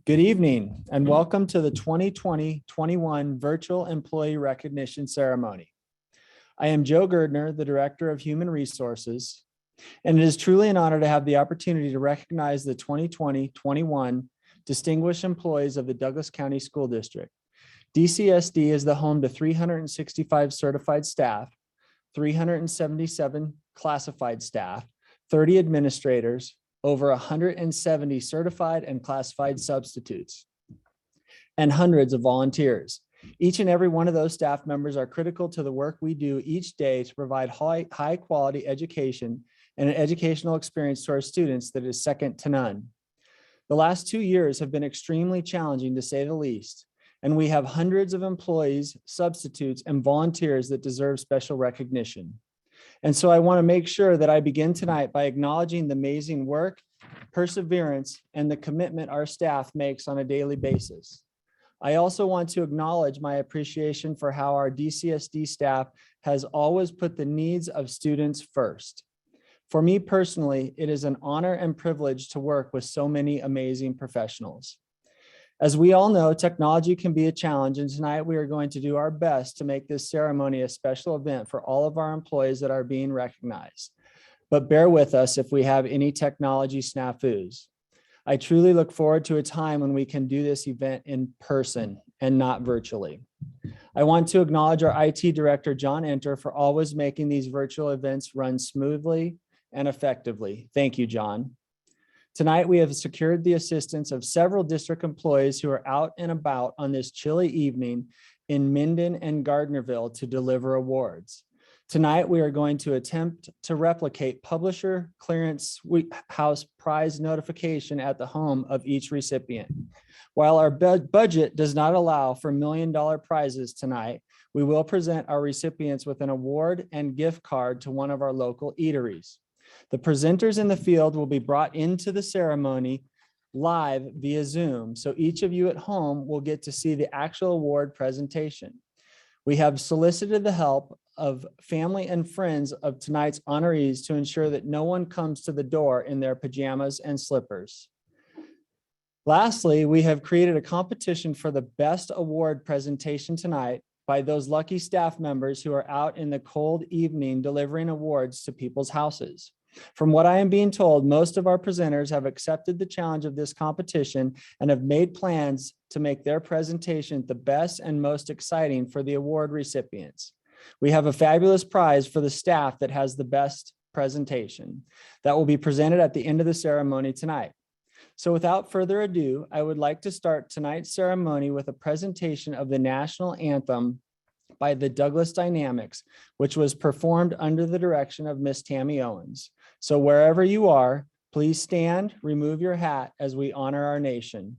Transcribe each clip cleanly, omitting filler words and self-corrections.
Good evening and welcome to the 2020-21 Virtual Employee Recognition Ceremony. I am Joe Girdner, the Director of Human Resources, and it is truly an honor to have the opportunity to recognize the 2020-21 distinguished employees of the Douglas County School District. DCSD is the home to 365 certified staff, 377 classified staff, 30 administrators, over 170 certified and classified substitutes, and hundreds of volunteers. Each and every one of those staff members are critical to the work we do each day to provide high quality education and an educational experience to our students that is second to none. The last 2 years have been extremely challenging, to say the least, and we have hundreds of employees, substitutes, and volunteers that deserve special recognition. And so I want to make sure that I begin tonight by acknowledging the amazing work, perseverance, and the commitment our staff makes on a daily basis. I also want to acknowledge my appreciation for how our DCSD staff has always put the needs of students first. For me personally, it is an honor and privilege to work with so many amazing professionals. As we all know, technology can be a challenge, and tonight we are going to do our best to make this ceremony a special event for all of our employees that are being recognized. But bear with us if we have any technology snafus. I truly look forward to a time when we can do this event in person and not virtually. I want to acknowledge our IT Director, John Enter, for always making these virtual events run smoothly and effectively. Thank you, John. Tonight, we have secured the assistance of several district employees who are out and about on this chilly evening in Minden and Gardnerville to deliver awards. Tonight, we are going to attempt to replicate publisher clearance house prize notification at the home of each recipient. While our budget does not allow for $1 million prizes tonight, we will present our recipients with an award and gift card to one of our local eateries. The presenters in the field will be brought into the ceremony live via Zoom, so each of you at home will get to see the actual award presentation. We have solicited the help of family and friends of tonight's honorees to ensure that no one comes to the door in their pajamas and slippers. Lastly, we have created a competition for the best award presentation tonight by those lucky staff members who are out in the cold evening delivering awards to people's houses. From what I am being told, most of our presenters have accepted the challenge of this competition and have made plans to make their presentation the best and most exciting for the award recipients. We have a fabulous prize for the staff that has the best presentation that will be presented at the end of the ceremony tonight. So without further ado, I would like to start tonight's ceremony with a presentation of the national anthem by the Douglas Dynamics, which was performed under the direction of Miss Tammy Owens. So wherever you are, please stand, remove your hat as we honor our nation.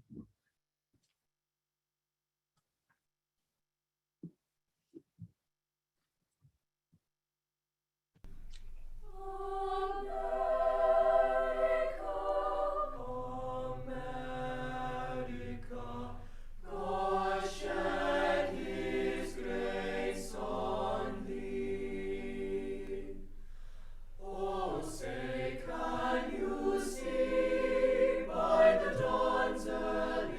Say, can you see by the dawn's early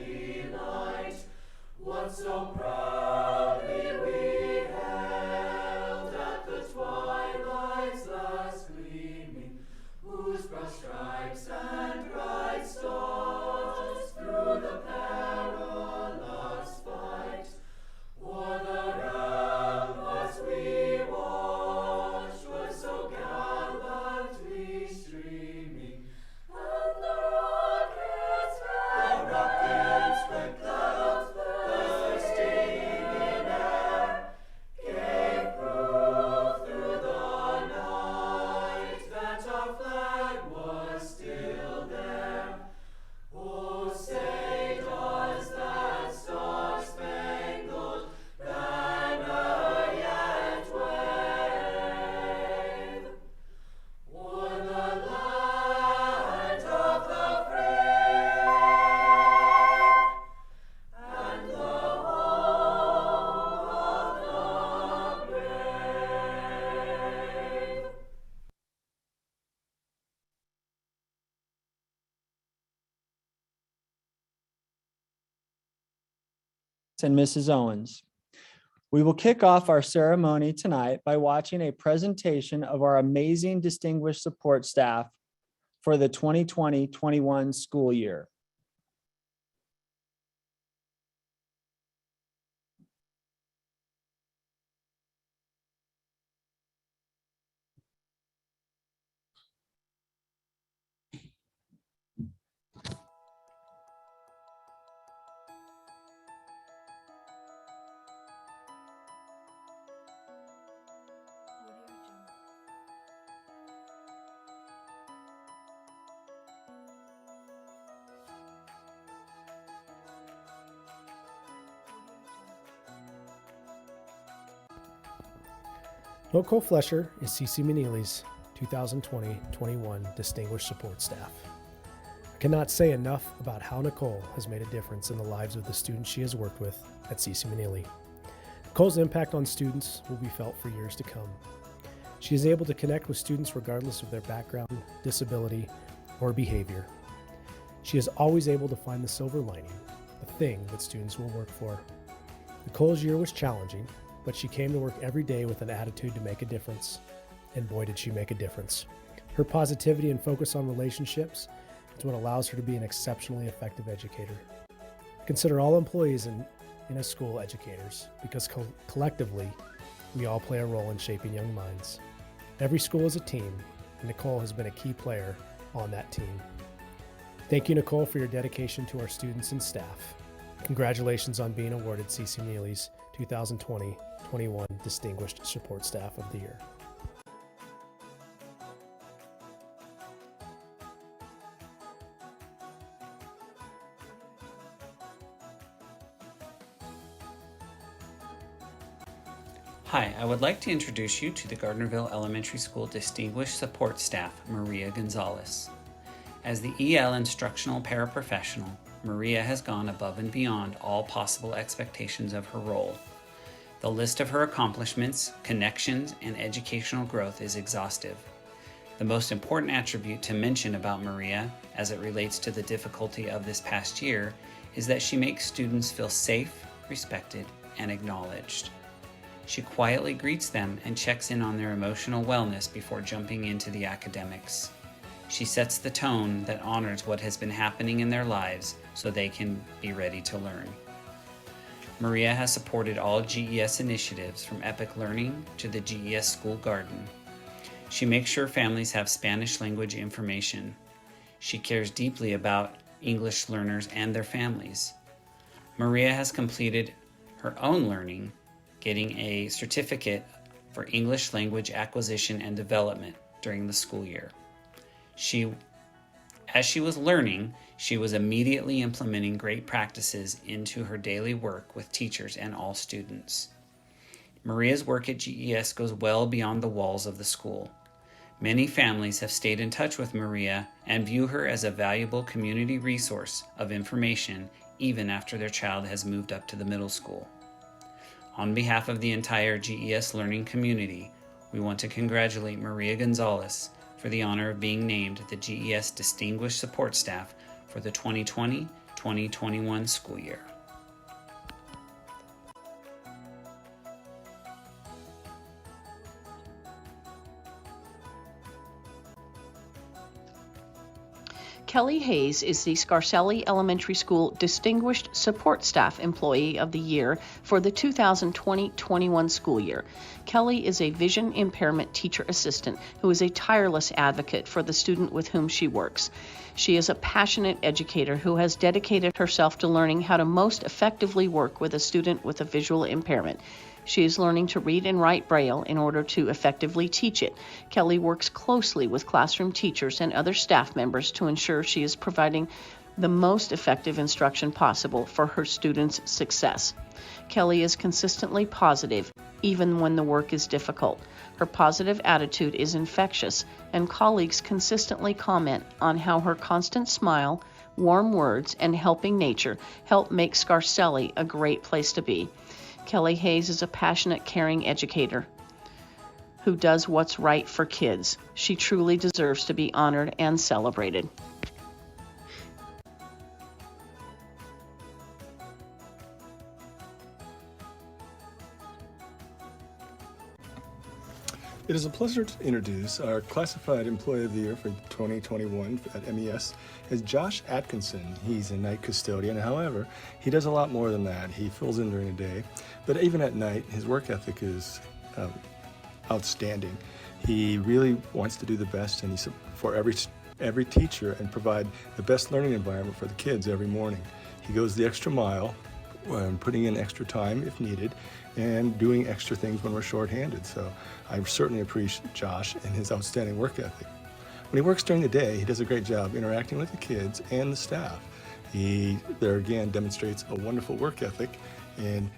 and Mrs. Owens. We will kick off our ceremony tonight by watching a presentation of our amazing distinguished support staff for the 2020-21 school year. Nicole Flesher is CC Meneely's 2020-21 Distinguished Support Staff. I cannot say enough about how Nicole has made a difference in the lives of the students she has worked with at CC Meneely. Nicole's impact on students will be felt for years to come. She is able to connect with students regardless of their background, disability, or behavior. She is always able to find the silver lining, the thing that students will work for. Nicole's year was challenging, but she came to work every day with an attitude to make a difference. And boy, did she make a difference. Her positivity and focus on relationships is what allows her to be an exceptionally effective educator. I consider all employees in a school educators because collectively, we all play a role in shaping young minds. Every school is a team, and Nicole has been a key player on that team. Thank you, Nicole, for your dedication to our students and staff. Congratulations on being awarded CC Meneely's 2020-21 Distinguished Support Staff of the Year. Hi, I would like to introduce you to the Gardnerville Elementary School Distinguished Support Staff, Maria Gonzalez. As the EL instructional paraprofessional, Maria has gone above and beyond all possible expectations of her role. The list of her accomplishments, connections, and educational growth is exhaustive. The most important attribute to mention about Maria, as it relates to the difficulty of this past year, is that she makes students feel safe, respected, and acknowledged. She quietly greets them and checks in on their emotional wellness before jumping into the academics. She sets the tone that honors what has been happening in their lives so they can be ready to learn. Maria has supported all GES initiatives from Epic Learning to the GES School Garden. She makes sure families have Spanish language information. She cares deeply about English learners and their families. Maria has completed her own learning, getting a certificate for English language acquisition and development during the school year. As she was learning, she was immediately implementing great practices into her daily work with teachers and all students. Maria's work at GES goes well beyond the walls of the school. Many families have stayed in touch with Maria and view her as a valuable community resource of information even after their child has moved up to the middle school. On behalf of the entire GES learning community, we want to congratulate Maria Gonzalez for the honor of being named the GES Distinguished Support Staff for the 2020-2021 school year. Kelly Hayes is the Scarcelli Elementary School Distinguished Support Staff Employee of the Year for the 2020-21 school year. Kelly is a vision impairment teacher assistant who is a tireless advocate for the student with whom she works. She is a passionate educator who has dedicated herself to learning how to most effectively work with a student with a visual impairment. She is learning to read and write Braille in order to effectively teach it. Kelly works closely with classroom teachers and other staff members to ensure she is providing the most effective instruction possible for her students' success. Kelly is consistently positive, even when the work is difficult. Her positive attitude is infectious, and colleagues consistently comment on how her constant smile, warm words, and helping nature help make Scarcelli a great place to be. Kelly Hayes is a passionate, caring educator who does what's right for kids. She truly deserves to be honored and celebrated. It is a pleasure to introduce our Classified Employee of the Year for 2021 at MES as Josh Atkinson. He's a night custodian. However, he does a lot more than that. He fills in during the day, but even at night, his work ethic is outstanding. He really wants to do the best, and he's for every teacher and provide the best learning environment for the kids every morning. He goes the extra mile, putting in extra time if needed, and doing extra things when we're shorthanded. So I certainly appreciate Josh and his outstanding work ethic. When he works during the day, he does a great job interacting with the kids and the staff. He, there again, demonstrates a wonderful work ethic and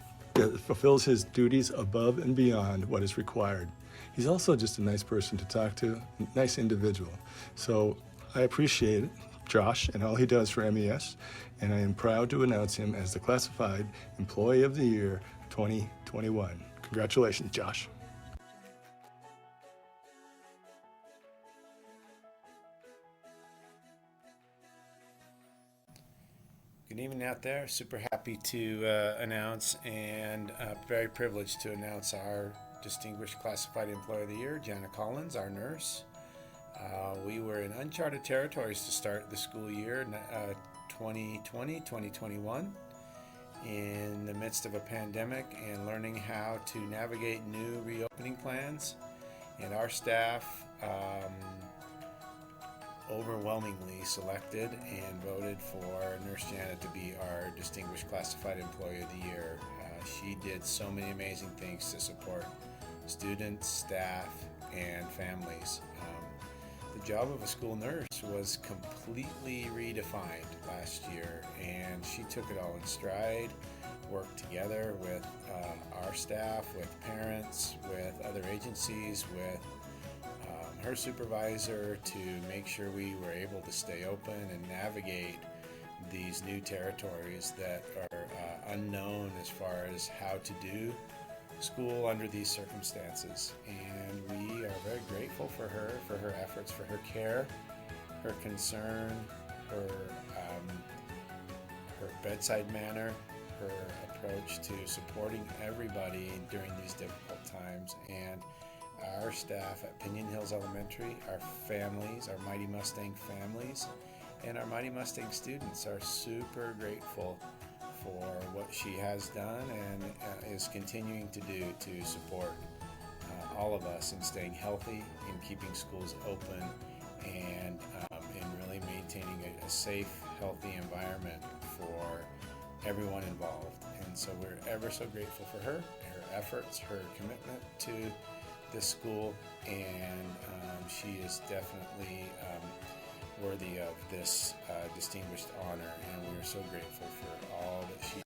fulfills his duties above and beyond what is required. He's also just a nice person to talk to, nice individual. So I appreciate Josh and all he does for MES, and I am proud to announce him as the Classified Employee of the Year 2021. Congratulations, Josh. Good evening out there. Super happy to announce and very privileged to announce our Distinguished Classified Employee of the Year, Jana Collins, our nurse. We were in uncharted territories to start the school year 2020-2021 in the midst of a pandemic and learning how to navigate new reopening plans. And our staff overwhelmingly selected and voted for Nurse Janet to be our Distinguished Classified Employee of the Year. She did so many amazing things to support students, staff, and families. The job of a school nurse was completely redefined last year, and she took it all in stride, worked together with our staff, with parents, with other agencies, with her supervisor to make sure we were able to stay open and navigate these new territories that are unknown as far as how to do school under these circumstances. And we are very grateful for her efforts, for her care, her concern, her bedside manner, her approach to supporting everybody during these difficult times. And our staff at Pinion Hills Elementary, our families, our Mighty Mustang families, and our Mighty Mustang students are super grateful for what she has done and is continuing to do to support all of us in staying healthy, in keeping schools open, and in really maintaining a safe, healthy environment for everyone involved. And so we're ever so grateful for her efforts, her commitment to this school, and she is definitely worthy of this distinguished honor, and we are so grateful for all that she.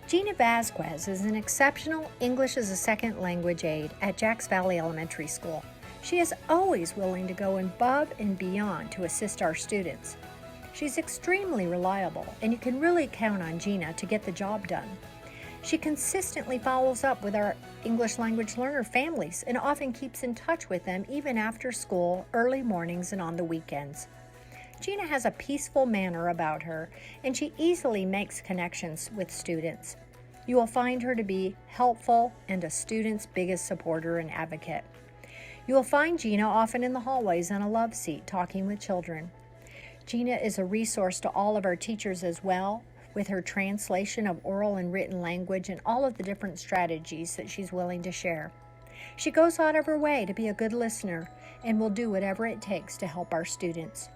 Gina Vasquez is an exceptional English as a second language aide at Jacks Valley Elementary School. She is always willing to go above and beyond to assist our students. She's extremely reliable, and you can really count on Gina to get the job done. She consistently follows up with our English language learner families and often keeps in touch with them even after school, early mornings, and on the weekends. Gina has a peaceful manner about her, and she easily makes connections with students. You will find her to be helpful and a student's biggest supporter and advocate. You will find Gina often in the hallways on a love seat talking with children. Gina is a resource to all of our teachers as well, with her translation of oral and written language and all of the different strategies that she's willing to share. She goes out of her way to be a good listener and will do whatever it takes to help our students.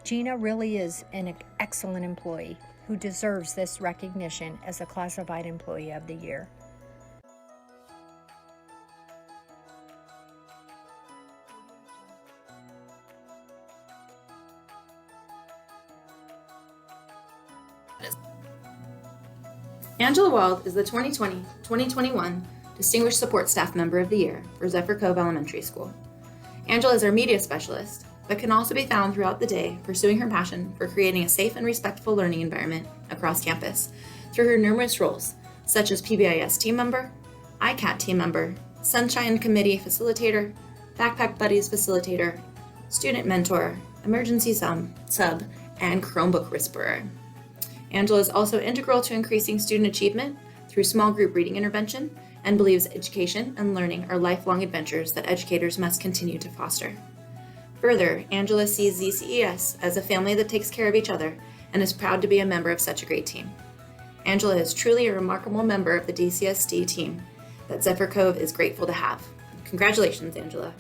Gina really is an excellent employee who deserves this recognition as a Classified Employee of the Year. Angela Wald is the 2020-2021 Distinguished Support Staff Member of the Year for Zephyr Cove Elementary School. Angela is our media specialist, but can also be found throughout the day pursuing her passion for creating a safe and respectful learning environment across campus through her numerous roles, such as PBIS team member, ICAT team member, Sunshine Committee facilitator, Backpack Buddies facilitator, student mentor, emergency sub, and Chromebook whisperer. Angela is also integral to increasing student achievement through small group reading intervention and believes education and learning are lifelong adventures that educators must continue to foster. Further, Angela sees DCES as a family that takes care of each other and is proud to be a member of such a great team. Angela is truly a remarkable member of the DCSD team that Zephyr Cove is grateful to have. Congratulations, Angela.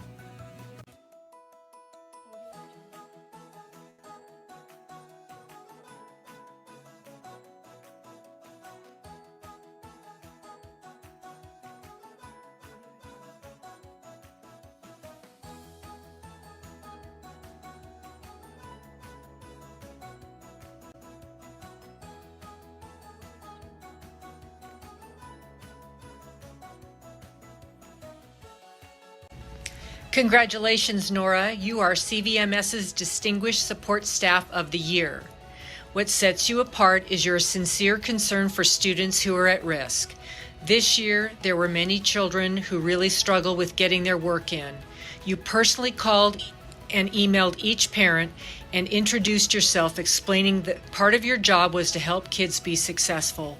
Congratulations, Nora. You are CVMS's Distinguished Support Staff of the Year. What sets you apart is your sincere concern for students who are at risk. This year, there were many children who really struggle with getting their work in. You personally called and emailed each parent and introduced yourself, explaining that part of your job was to help kids be successful.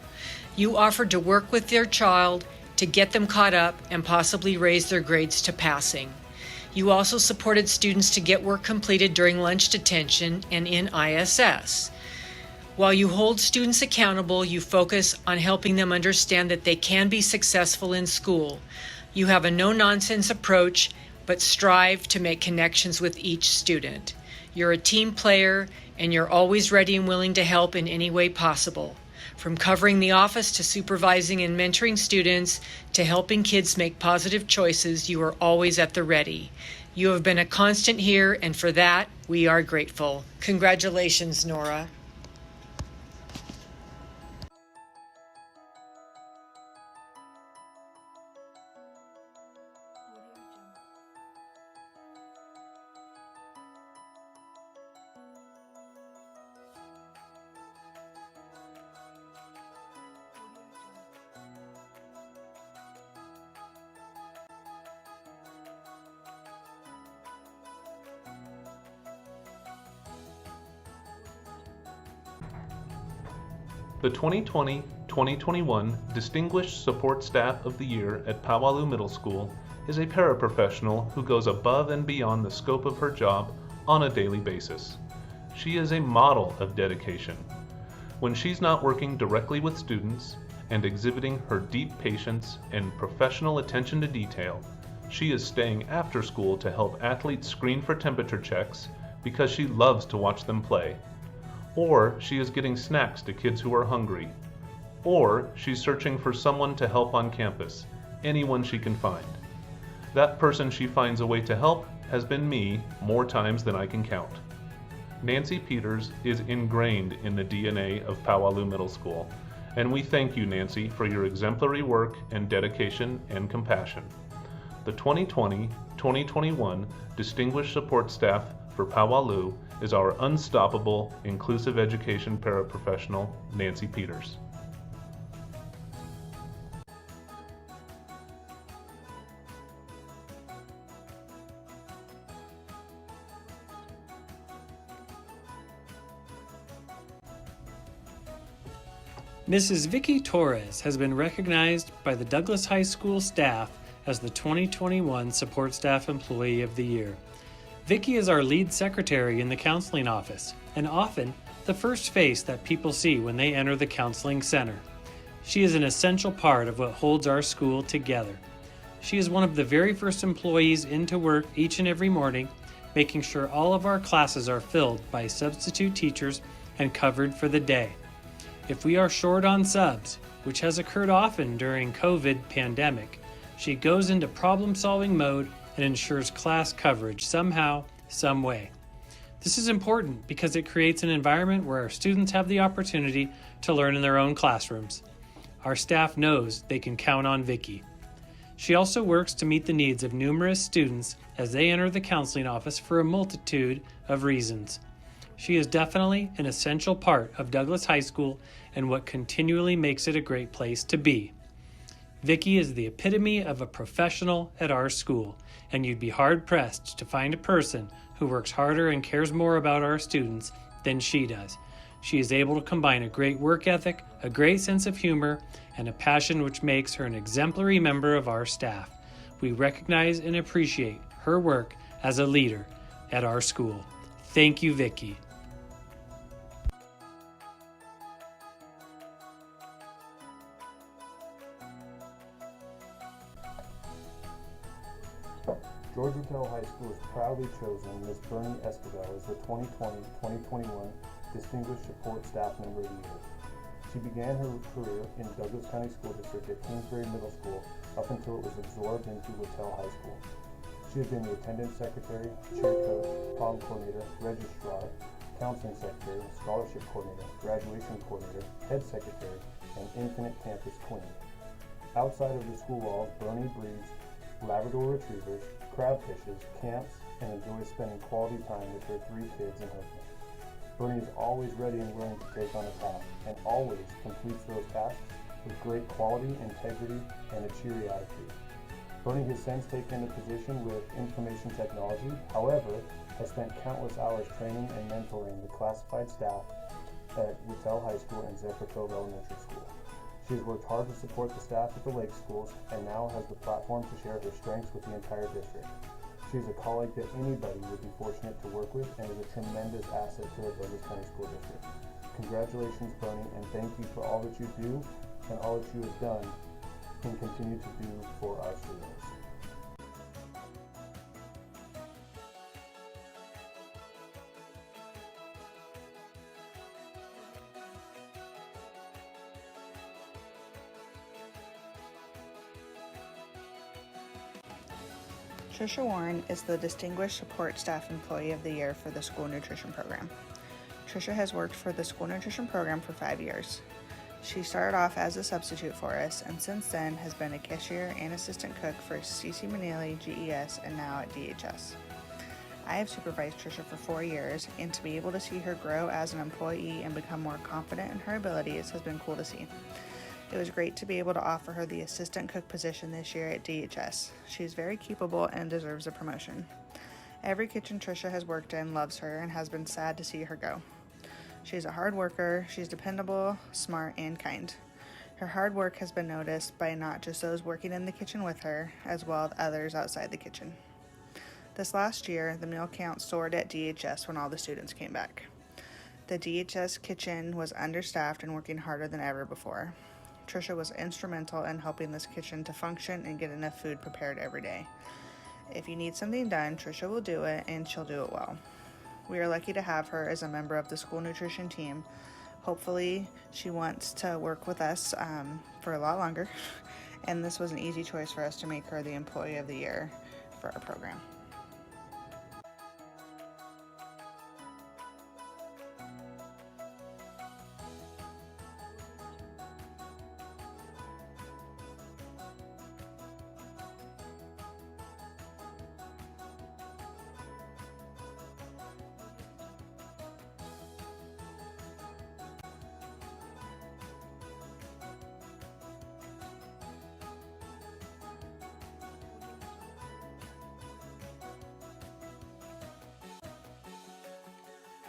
You offered to work with their child to get them caught up and possibly raise their grades to passing. You also supported students to get work completed during lunch detention and in ISS. While you hold students accountable, you focus on helping them understand that they can be successful in school. You have a no-nonsense approach, but strive to make connections with each student. You're a team player, and you're always ready and willing to help in any way possible. From covering the office to supervising and mentoring students to helping kids make positive choices, you are always at the ready. You have been a constant here, and for that, we are grateful. Congratulations, Nora. The 2020-2021 Distinguished Support Staff of the Year at Powalloo Middle School is a paraprofessional who goes above and beyond the scope of her job on a daily basis. She is a model of dedication. When she's not working directly with students and exhibiting her deep patience and professional attention to detail, she is staying after school to help athletes screen for temperature checks because she loves to watch them play. Or she is getting snacks to kids who are hungry. Or she's searching for someone to help on campus, anyone she can find. That person she finds a way to help has been me more times than I can count. Nancy Peters is ingrained in the DNA of Powalloo Middle School, and we thank you, Nancy, for your exemplary work and dedication and compassion. The 2020-2021 Distinguished Support Staff for Powalloo is our unstoppable inclusive education paraprofessional, Nancy Peters. Mrs. Vicki Torres has been recognized by the Douglas High School staff as the 2021 Support Staff Employee of the Year. Vicki is our lead secretary in the counseling office, and often the first face that people see when they enter the counseling center. She is an essential part of what holds our school together. She is one of the very first employees into work each and every morning, making sure all of our classes are filled by substitute teachers and covered for the day. If we are short on subs, which has occurred often during COVID pandemic, she goes into problem-solving mode and ensures class coverage somehow, some way. This is important because it creates an environment where our students have the opportunity to learn in their own classrooms. Our staff knows they can count on Vicki. She also works to meet the needs of numerous students as they enter the counseling office for a multitude of reasons. She is definitely an essential part of Douglas High School and what continually makes it a great place to be. Vicki is the epitome of a professional at our school, and you'd be hard-pressed to find a person who works harder and cares more about our students than she does. She is able to combine a great work ethic, a great sense of humor, and a passion which makes her an exemplary member of our staff. We recognize and appreciate her work as a leader at our school. Thank you, Vicki. Georgetown High School has proudly chosen Ms. Bernie Espel as the 2020-2021 Distinguished Support Staff Member of the Year. She began her career in Douglas County School District at Kingsbury Middle School up until it was absorbed into Littell High School. She has been the attendance secretary, cheer coach, prom coordinator, registrar, counseling secretary, scholarship coordinator, graduation coordinator, head secretary, and infinite campus queen. Outside of the school walls, Bernie breeds Labrador retrievers, crab fishes, camps, and enjoys spending quality time with her 3 kids and husband. Bernie is always ready and willing to take on a task, and always completes those tasks with great quality, integrity, and a cheery attitude. Bernie has since taken a position with information technology, however, has spent countless hours training and mentoring the classified staff at Littell High School and Zephyr Cove Elementary School. She has worked hard to support the staff at the Lake Schools and now has the platform to share her strengths with the entire district. She is a colleague that anybody would be fortunate to work with and is a tremendous asset to the Douglas County School District. Congratulations, Bernie, and thank you for all that you do and all that you have done and continue to do for our students. Trisha Warren is the Distinguished Support Staff Employee of the Year for the School Nutrition Program. Trisha has worked for the School Nutrition Program for 5 years. She started off as a substitute for us and since then has been a cashier and assistant cook for CC Manili, GES, and now at DHS. I have supervised Trisha for 4 years, and to be able to see her grow as an employee and become more confident in her abilities has been cool to see. It was great to be able to offer her the assistant cook position this year at DHS. She is very capable and deserves a promotion. Every kitchen Trisha has worked in loves her and has been sad to see her go. She's a hard worker, she's dependable, smart, and kind. Her hard work has been noticed by not just those working in the kitchen with her, as well as others outside the kitchen. This last year, the meal count soared at DHS when all the students came back. The DHS kitchen was understaffed and working harder than ever before. Trisha was instrumental in helping this kitchen to function and get enough food prepared every day. If you need something done, Trisha will do it, and she'll do it well. We are lucky to have her as a member of the school nutrition team. Hopefully, she wants to work with us for a lot longer, and this was an easy choice for us to make her the Employee of the Year for our program.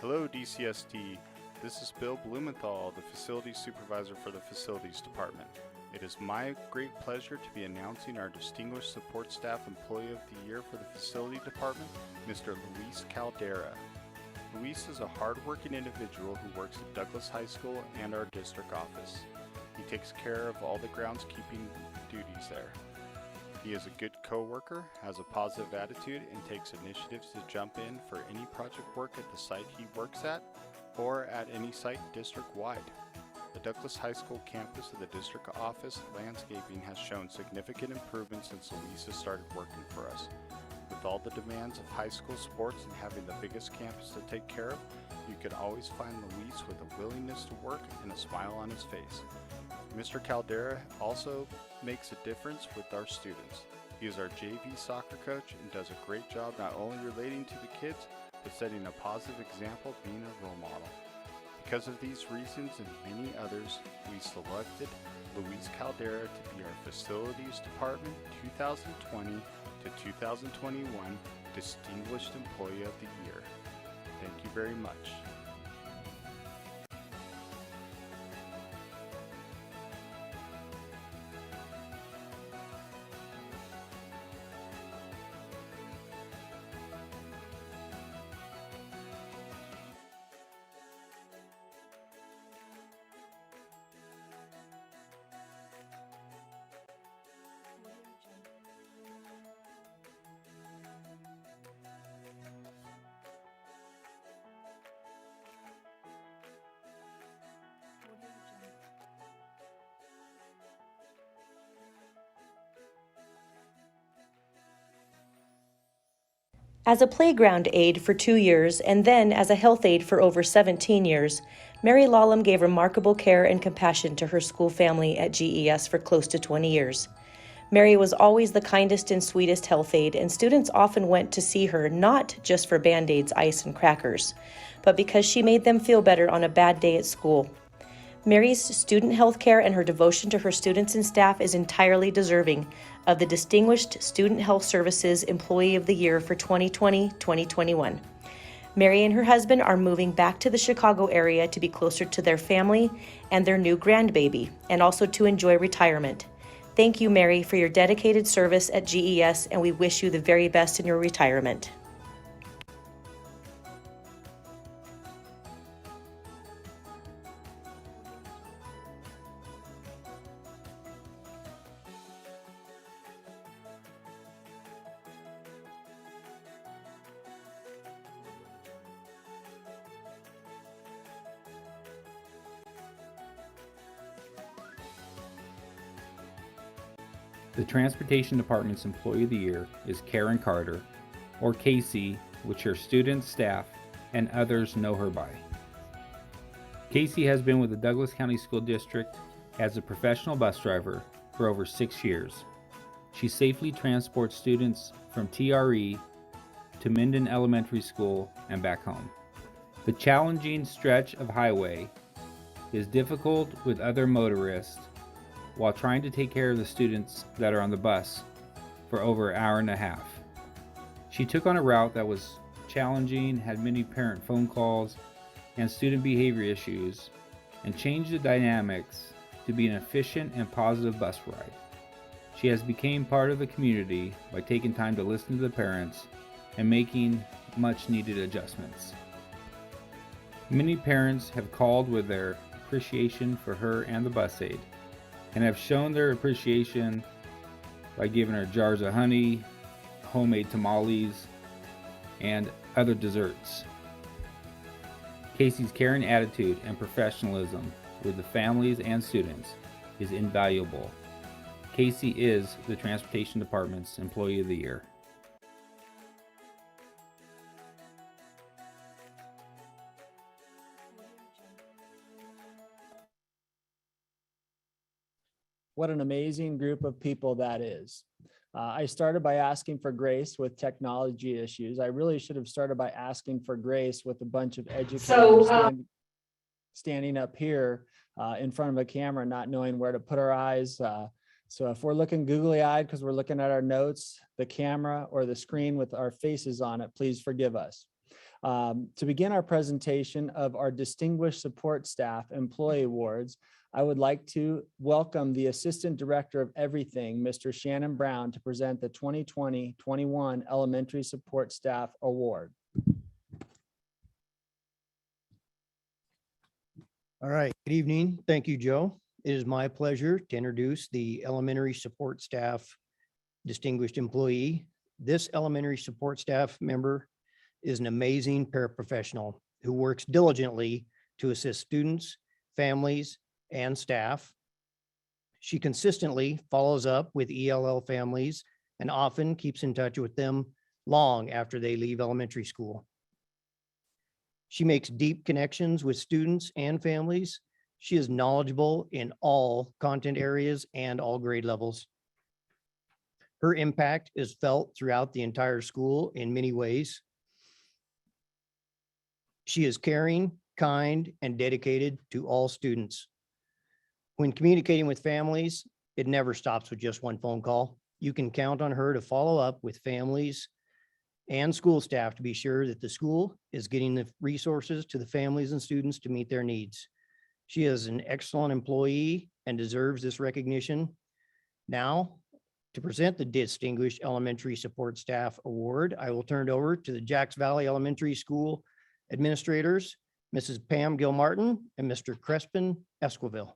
Hello DCSD, this is Bill Blumenthal, the Facilities Supervisor for the Facilities Department. It is my great pleasure to be announcing our Distinguished Support Staff Employee of the Year for the Facility Department, Mr. Luis Caldera. Luis is a hard-working individual who works at Douglas High School and our district office. He takes care of all the groundskeeping duties there. He is a good co-worker, has a positive attitude, and takes initiatives to jump in for any project work at the site he works at or at any site district-wide. The Douglas High School campus of the district office landscaping has shown significant improvement since Luisa started working for us. With all the demands of high school sports and having the biggest campus to take care of, you can always find Luis with a willingness to work and a smile on his face. Mr. Caldera also makes a difference with our students. He is our JV soccer coach and does a great job not only relating to the kids, but setting a positive example being a role model. Because of these reasons and many others, we selected Luis Caldera to be our Facilities Department 2020 to 2021 Distinguished Employee of the Year. Thank you very much. As a playground aide for 2 years and then as a health aide for over 17 years, Mary Lallam gave remarkable care and compassion to her school family at GES for close to 20 years. Mary was always the kindest and sweetest health aide, and students often went to see her not just for Band-Aids, ice, and crackers, but because she made them feel better on a bad day at school. Mary's student health care and her devotion to her students and staff is entirely deserving of the Distinguished Student Health Services Employee of the Year for 2020-2021. Mary and her husband are moving back to the Chicago area to be closer to their family and their new grandbaby, and also to enjoy retirement. Thank you, Mary, for your dedicated service at GES, and we wish you the very best in your retirement. The Transportation Department's Employee of the Year is Karen Carter, or Casey, which her students, staff, and others know her by. Casey has been with the Douglas County School District as a professional bus driver for over 6 years. She safely transports students from TRE to Minden Elementary School and back home. The challenging stretch of highway is difficult with other motorists while trying to take care of the students that are on the bus for over an hour and a half. She took on a route that was challenging, had many parent phone calls and student behavior issues, and changed the dynamics to be an efficient and positive bus ride. She has become part of the community by taking time to listen to the parents and making much needed adjustments. Many parents have called with their appreciation for her and the bus aide, and have shown their appreciation by giving her jars of honey, homemade tamales, and other desserts. Casey's caring attitude and professionalism with the families and students is invaluable. Casey is the Transportation Department's Employee of the Year. What an amazing group of people that is. I started by asking for grace with technology issues. I really should have started by asking for grace with a bunch of educators standing up here in front of a camera, not knowing where to put our eyes. So if we're looking googly-eyed because we're looking at our notes, the camera or the screen with our faces on it, please forgive us. To begin our presentation of our Distinguished Support Staff Employee Awards, I would like to welcome the Assistant Director of Everything, Mr. Shannon Brown, to present the 2020-21 Elementary Support Staff Award. All right, good evening. Thank you, Joe. It is my pleasure to introduce the Elementary Support Staff Distinguished Employee. This elementary support staff member is an amazing paraprofessional who works diligently to assist students, families, and staff. She consistently follows up with ELL families and often keeps in touch with them long after they leave elementary school. She makes deep connections with students and families. She is knowledgeable in all content areas and all grade levels. Her impact is felt throughout the entire school in many ways. She is caring, kind, and dedicated to all students. When communicating with families, it never stops with just one phone call. You can count on her to follow up with families and school staff to be sure that the school is getting the resources to the families and students to meet their needs. She is an excellent employee and deserves this recognition. Now, to present the Distinguished Elementary Support Staff Award, I will turn it over to the Jacks Valley Elementary School administrators, Mrs. Pam Gilmartin and Mr. Crespin Esquivel.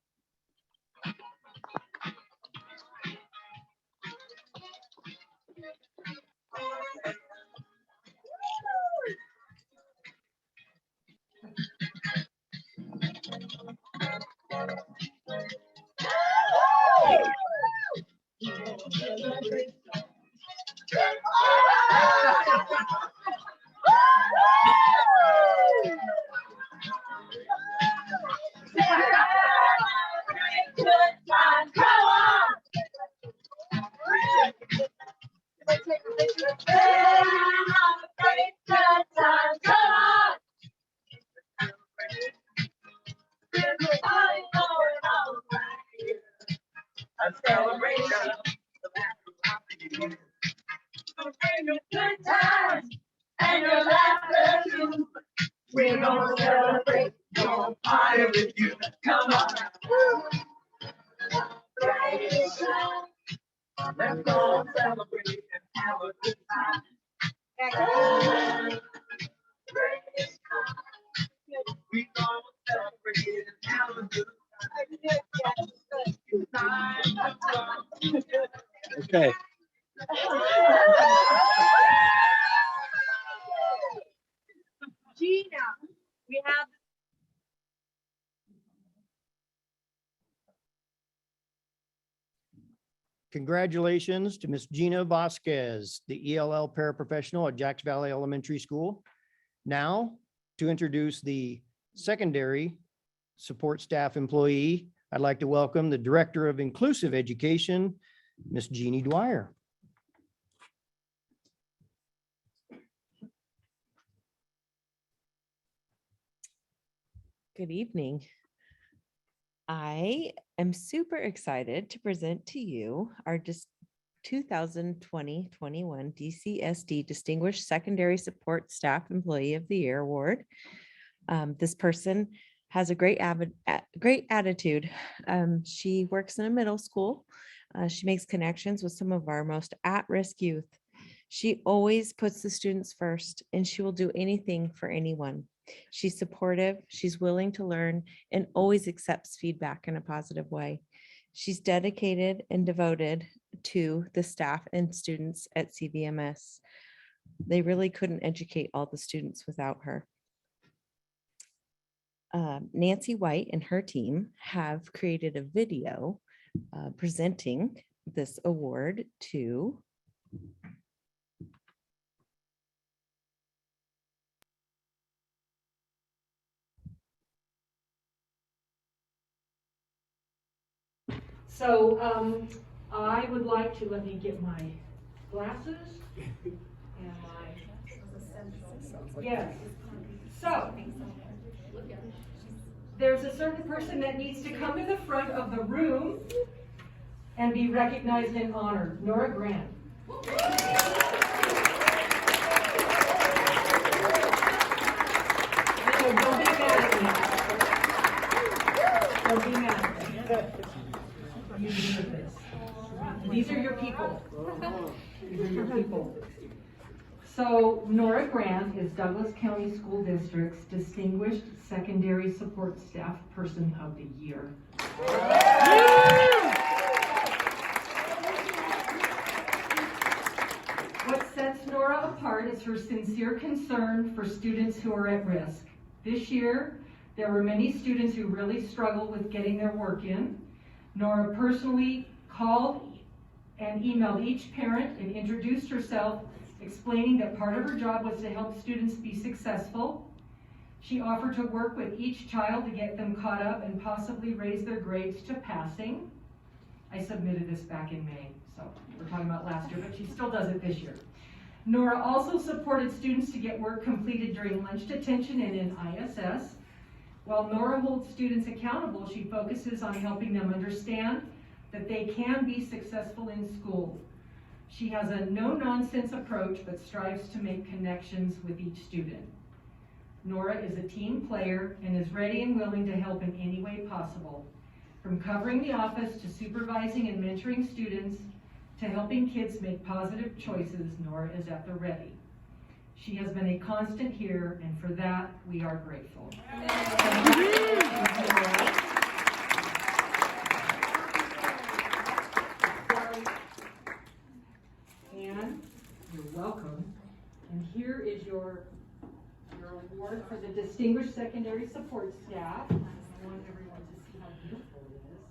We're gonna celebrate your party with you. Come on. Let's go celebrate and have a good time. We're gonna celebrate and have a good time. Okay. Gina, we have. Congratulations to Miss Gina Vasquez, the ELL paraprofessional at Jacks Valley Elementary School. Now, to introduce the secondary support staff employee, I'd like to welcome the Director of Inclusive Education, Miss Jeannie Dwyer. Good evening. I am super excited to present to you our 2020-21 DCSD Distinguished Secondary Support Staff Employee of the Year Award. This person has a great attitude. She works in a middle school. She makes connections with some of our most at-risk youth. She always puts the students first, and she will do anything for anyone. She's supportive, she's willing to learn, and always accepts feedback in a positive way. She's dedicated and devoted to the staff and students at CVMS. They really couldn't educate all the students without her. Nancy White and her team have created a video presenting this award to So I would like to, let me get my glasses and my, yes. So there's a certain person that needs to come to the front of the room and be recognized and honored. Nora Grant. So don't be mad at me. Don't be mad at me. You deserve this. These are your people. These are your people. So Nora Grant is Douglas County School District's Distinguished Secondary Support Staff Person of the Year. What sets Nora apart is her sincere concern for students who are at risk. This year, there were many students who really struggled with getting their work in. Nora personally called and emailed each parent and introduced herself, explaining that part of her job was to help students be successful. She offered to work with each child to get them caught up and possibly raise their grades to passing. I submitted this back in May, so we're talking about last year, but she still does it this year. Nora also supported students to get work completed during lunch detention and in ISS. While Nora holds students accountable, she focuses on helping them understand that they can be successful in school. She has a no-nonsense approach, but strives to make connections with each student. Nora is a team player and is ready and willing to help in any way possible. From covering the office to supervising and mentoring students to helping kids make positive choices, Nora is at the ready. She has been a constant here, and for that, we are grateful. Anne, you're welcome. And here is your award for the Distinguished Secondary Support Staff. I want everyone to see how beautiful it is.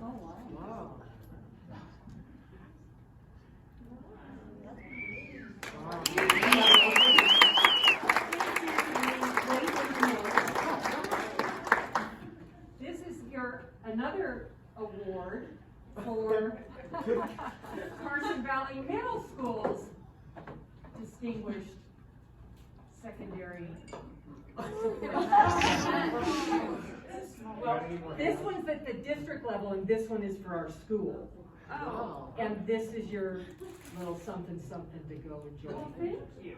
Oh, wow. Wow. This another award for Carson Valley Middle School's distinguished secondary. Well, this one's at the district level and this one is for our school. Oh. And this is your little something something to go enjoy. Well, thank you.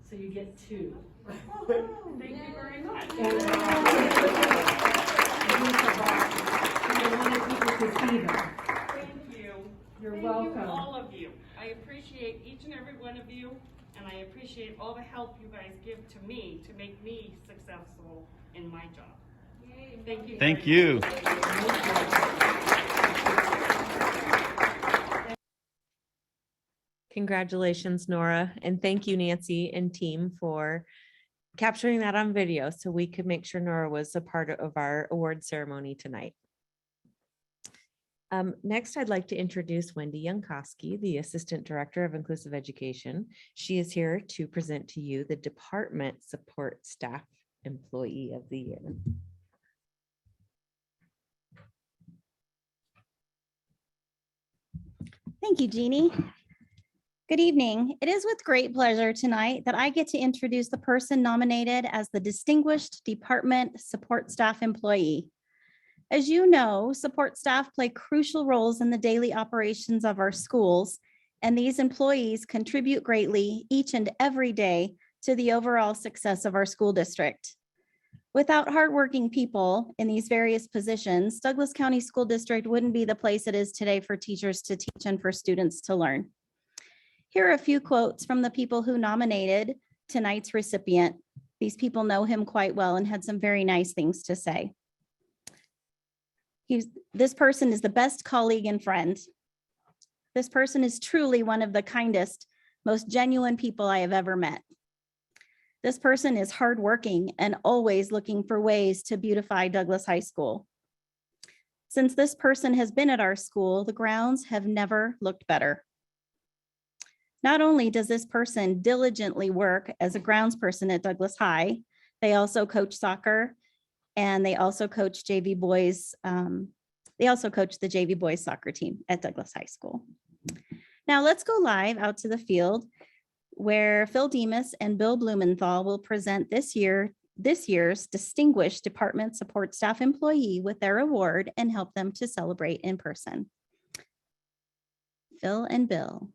So you get 2. Oh, thank you very much. And I wanted people to see them. Thank you. You're Thank welcome. You, all of you. I appreciate each and every one of you, and I appreciate all the help you guys give to me to make me successful in my job. Yay. Thank you. Thank you. Congratulations, Nora, and thank you, Nancy and team, for capturing that on video so we could make sure Nora was a part of our award ceremony tonight. Next, I'd like to introduce Wendy Youngkoski, the Assistant Director of Inclusive Education. She is here to present to you the Department Support Staff Employee of the Year. Thank you, Jeannie. Good evening. It is with great pleasure tonight that I get to introduce the person nominated as the Distinguished Department Support Staff Employee. As you know, support staff play crucial roles in the daily operations of our schools, and these employees contribute greatly each and every day to the overall success of our school district. Without hardworking people in these various positions, Douglas County School District wouldn't be the place it is today for teachers to teach and for students to learn. Here are a few quotes from the people who nominated tonight's recipient. These people know him quite well and had some very nice things to say. This person is the best colleague and friend. This person is truly one of the kindest, most genuine people I have ever met. This person is hardworking and always looking for ways to beautify Douglas High School. Since this person has been at our school, the grounds have never looked better. Not only does this person diligently work as a grounds person at Douglas High, they also coach soccer and they also coach JV boys. They also coach the JV boys soccer team at Douglas High School. Now let's go live out to the field where Phil Demas and Bill Blumenthal will present this year's Distinguished Department Support Staff Employee with their award and help them to celebrate in person. Phil and Bill.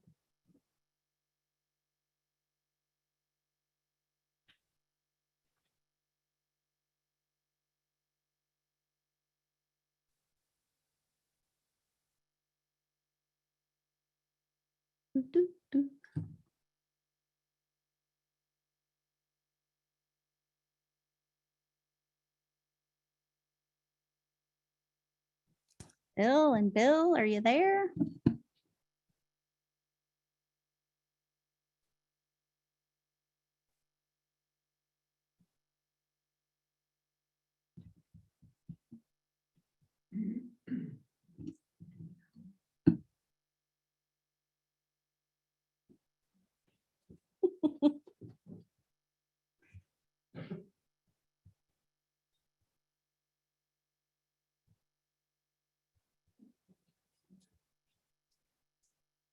Bill and Bill, are you there?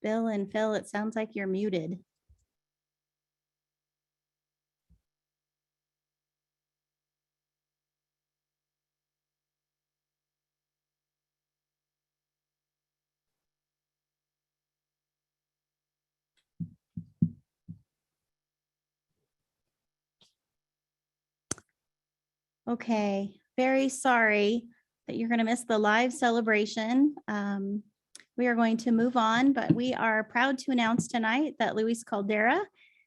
Bill and Phil, it sounds like you're muted. Okay, very sorry that you're going to miss the live celebration. We are going to move on, but we are proud to announce tonight that Luis Caldera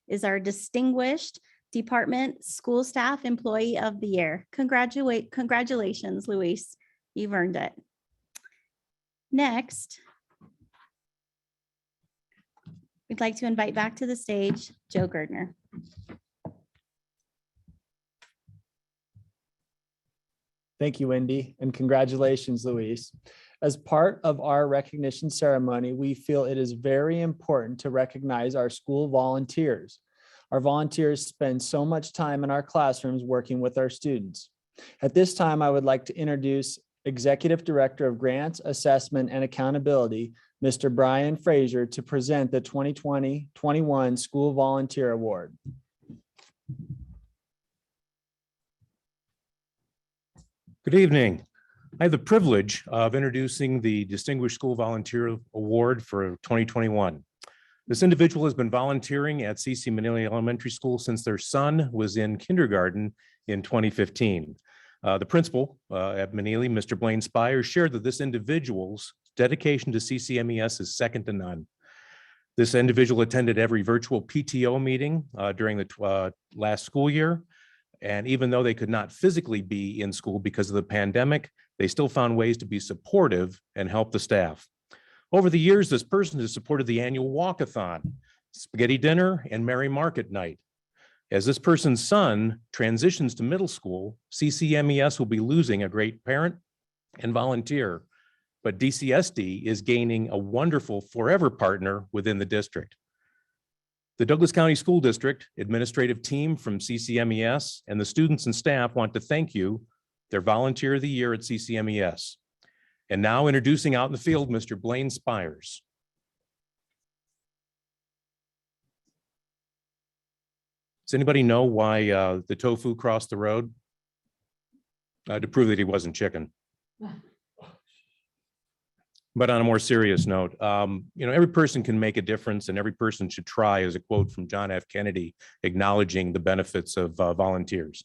is our Distinguished Department School Staff Employee of the Year. Congratulations, Luis. You've earned it. Next, we'd like to invite back to the stage Joe Gardner. Thank you, Wendy, and congratulations, Luis. As part of our recognition ceremony, we feel it is very important to recognize our school volunteers. Our volunteers spend so much time in our classrooms working with our students. At this time, I would like to introduce Executive Director of Grants, Assessment, and Accountability, Mr. Brian Frazier, to present the 2020-21 School Volunteer Award. Good evening. I have the privilege of introducing the Distinguished School Volunteer Award for 2021. This individual has been volunteering at C.C. Manili Elementary School since their son was in kindergarten in 2015. The principal at Manili, Mr. Blaine Spires, shared that this individual's dedication to CCMES is second to none. This individual attended every virtual PTO meeting during the last school year. And even though they could not physically be in school because of the pandemic, they still found ways to be supportive and help the staff. Over the years, this person has supported the annual walkathon, spaghetti dinner, and merry market night. As this person's son transitions to middle school, CCMES will be losing a great parent and volunteer, but DCSD is gaining a wonderful forever partner within the district. The Douglas County School District administrative team from CCMES and the students and staff want to thank you, their Volunteer of the Year at CCMES. And now introducing out in the field, Mr. Blaine Spires. Does anybody know why the tofu crossed the road? To prove that he wasn't chicken. But on a more serious note, every person can make a difference and every person should try, is a quote from John F. Kennedy, acknowledging the benefits of volunteers.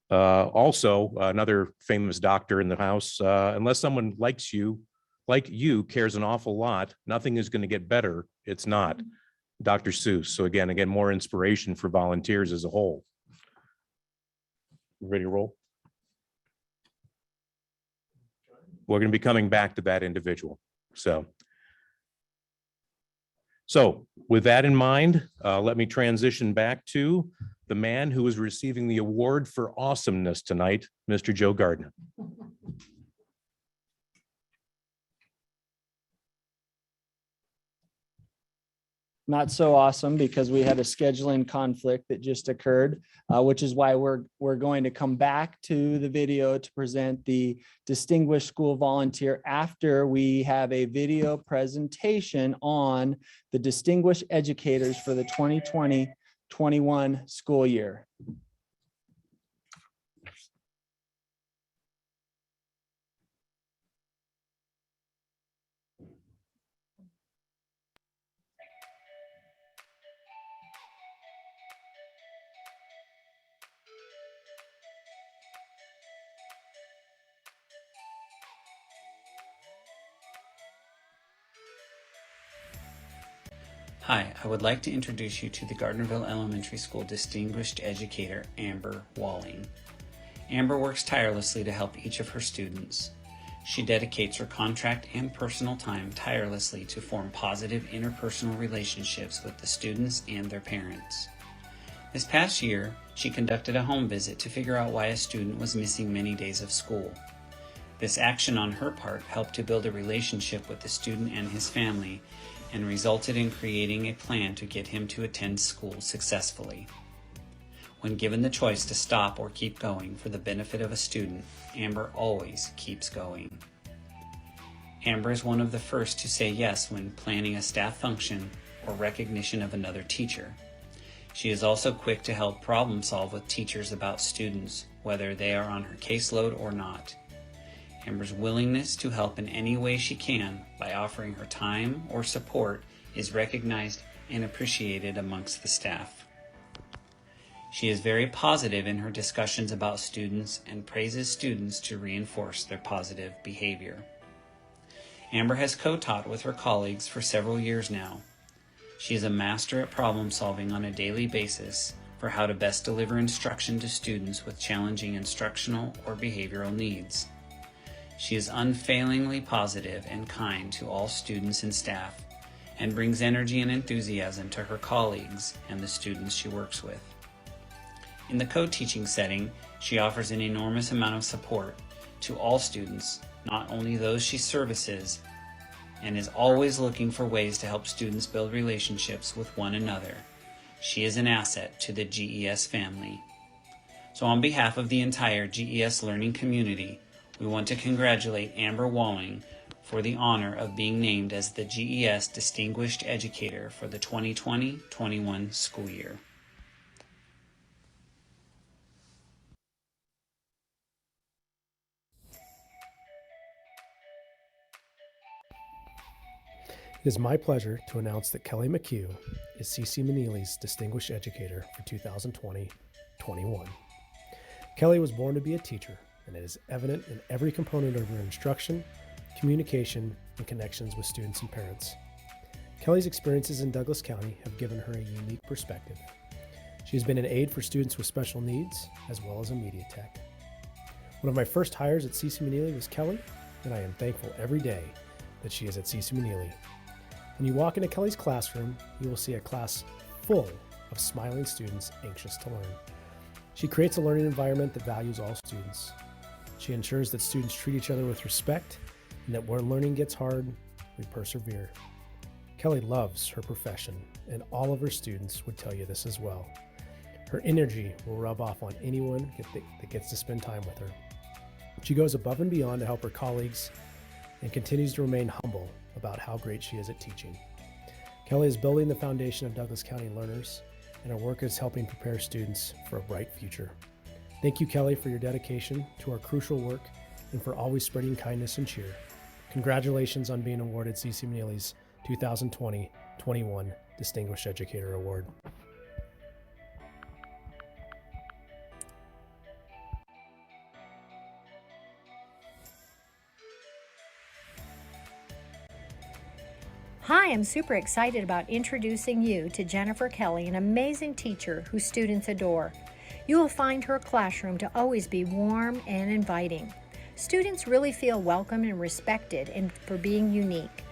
Also, another famous doctor in the house, unless someone like you cares an awful lot, nothing is going to get better. It's not. Dr. Seuss. So again, more inspiration for volunteers as a whole. Ready to roll? We're going to be coming back to that individual. So with that in mind, let me transition back to the man who is receiving the award for awesomeness tonight, Mr. Joe Gardner. Not so awesome because we had a scheduling conflict that just occurred, which is why we're going to come back to the video to present the Distinguished School Volunteer after we have a video presentation on the Distinguished Educators for the 2020-21 school year. Hi, I would like to introduce you to the Gardnerville Elementary School Distinguished Educator, Amber Walling. Amber works tirelessly to help each of her students. She dedicates her contract and personal time tirelessly to form positive interpersonal relationships with the students and their parents. This past year, she conducted a home visit to figure out why a student was missing many days of school. This action on her part helped to build a relationship with the student and his family, and resulted in creating a plan to get him to attend school successfully. When given the choice to stop or keep going for the benefit of a student, Amber always keeps going. Amber is one of the first to say yes when planning a staff function or recognition of another teacher. She is also quick to help problem solve with teachers about students, whether they are on her caseload or not. Amber's willingness to help in any way she can by offering her time or support is recognized and appreciated amongst the staff. She is very positive in her discussions about students and praises students to reinforce their positive behavior. Amber has co-taught with her colleagues for several years now. She is a master at problem solving on a daily basis for how to best deliver instruction to students with challenging instructional or behavioral needs. She is unfailingly positive and kind to all students and staff, and brings energy and enthusiasm to her colleagues and the students she works with. In the co-teaching setting, she offers an enormous amount of support to all students, not only those she services, and is always looking for ways to help students build relationships with one another. She is an asset to the GES family. So on behalf of the entire GES learning community, We want to congratulate Amber Walling for the honor of being named as the GES Distinguished Educator for the 2020-21 school year. It is my pleasure to announce that Kelly McHugh is CC Meneely's Distinguished Educator for 2020-21. Kelly was born to be a teacher, and it is evident in every component of her instruction, communication, and connections with students and parents. Kelly's experiences in Douglas County have given her a unique perspective. She has been an aide for students with special needs, as well as a media tech. One of my first hires at CC Meneely was Kelly, and I am thankful every day that she is at CC Meneely. When you walk into Kelly's classroom, you will see a class full of smiling students anxious to learn. She creates a learning environment that values all students. She ensures that students treat each other with respect and that when learning gets hard, we persevere. Kelly loves her profession, and all of her students would tell you this as well. Her energy will rub off on anyone that gets to spend time with her. She goes above and beyond to help her colleagues and continues to remain humble about how great she is at teaching. Kelly is building the foundation of Douglas County learners, and her work is helping prepare students for a bright future. Thank you, Kelly, for your dedication to our crucial work and for always spreading kindness and cheer. Congratulations on being awarded CC Meneely's 2020-21 Distinguished Educator Award. Hi, I'm super excited about introducing you to Jennifer Kelly, an amazing teacher whose students adore. You will find her classroom to always be warm and inviting. Students really feel welcome and respected and for being unique.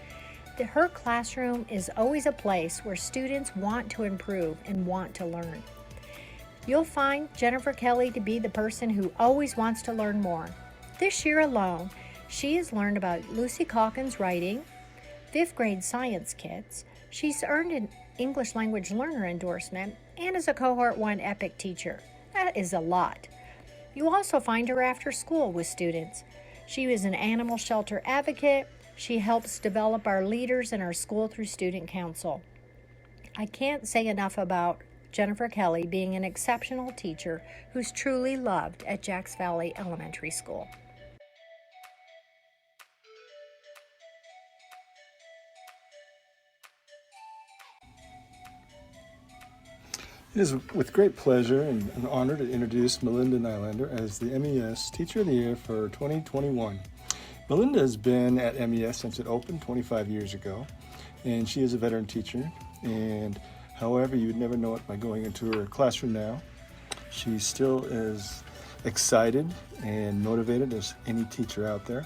Her classroom is always a place where students want to improve and want to learn. You'll find Jennifer Kelly to be the person who always wants to learn more. This year alone, she has learned about Lucy Calkins' writing, 5th grade science kits. She's earned an English language learner endorsement and is a Cohort 1 EPIC teacher. That is a lot. You also find her after school with students. She is an animal shelter advocate. She helps develop our leaders in our school through student council. I can't say enough about Jennifer Kelly being an exceptional teacher who's truly loved at Jacks Valley Elementary School. It is with great pleasure and an honor to introduce Melinda Nylander as the MES Teacher of the Year for 2021. Melinda has been at MES since it opened 25 years ago, and she is a veteran teacher. And however, you would never know it by going into her classroom now. She still is excited and motivated as any teacher out there.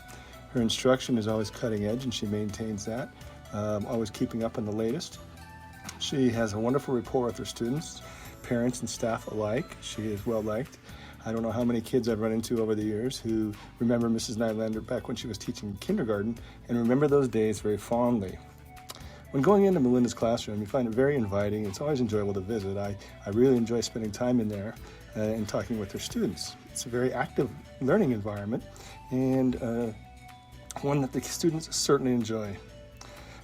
Her instruction is always cutting edge, and she maintains that, always keeping up on the latest. She has a wonderful rapport with her students, parents and staff alike. She is well liked. I don't know how many kids I've run into over the years who remember Mrs. Nylander back when she was teaching kindergarten and remember those days very fondly. When going into Melinda's classroom, you find it very inviting. It's always enjoyable to visit. I really enjoy spending time in there and talking with her students. It's a very active learning environment and one that the students certainly enjoy.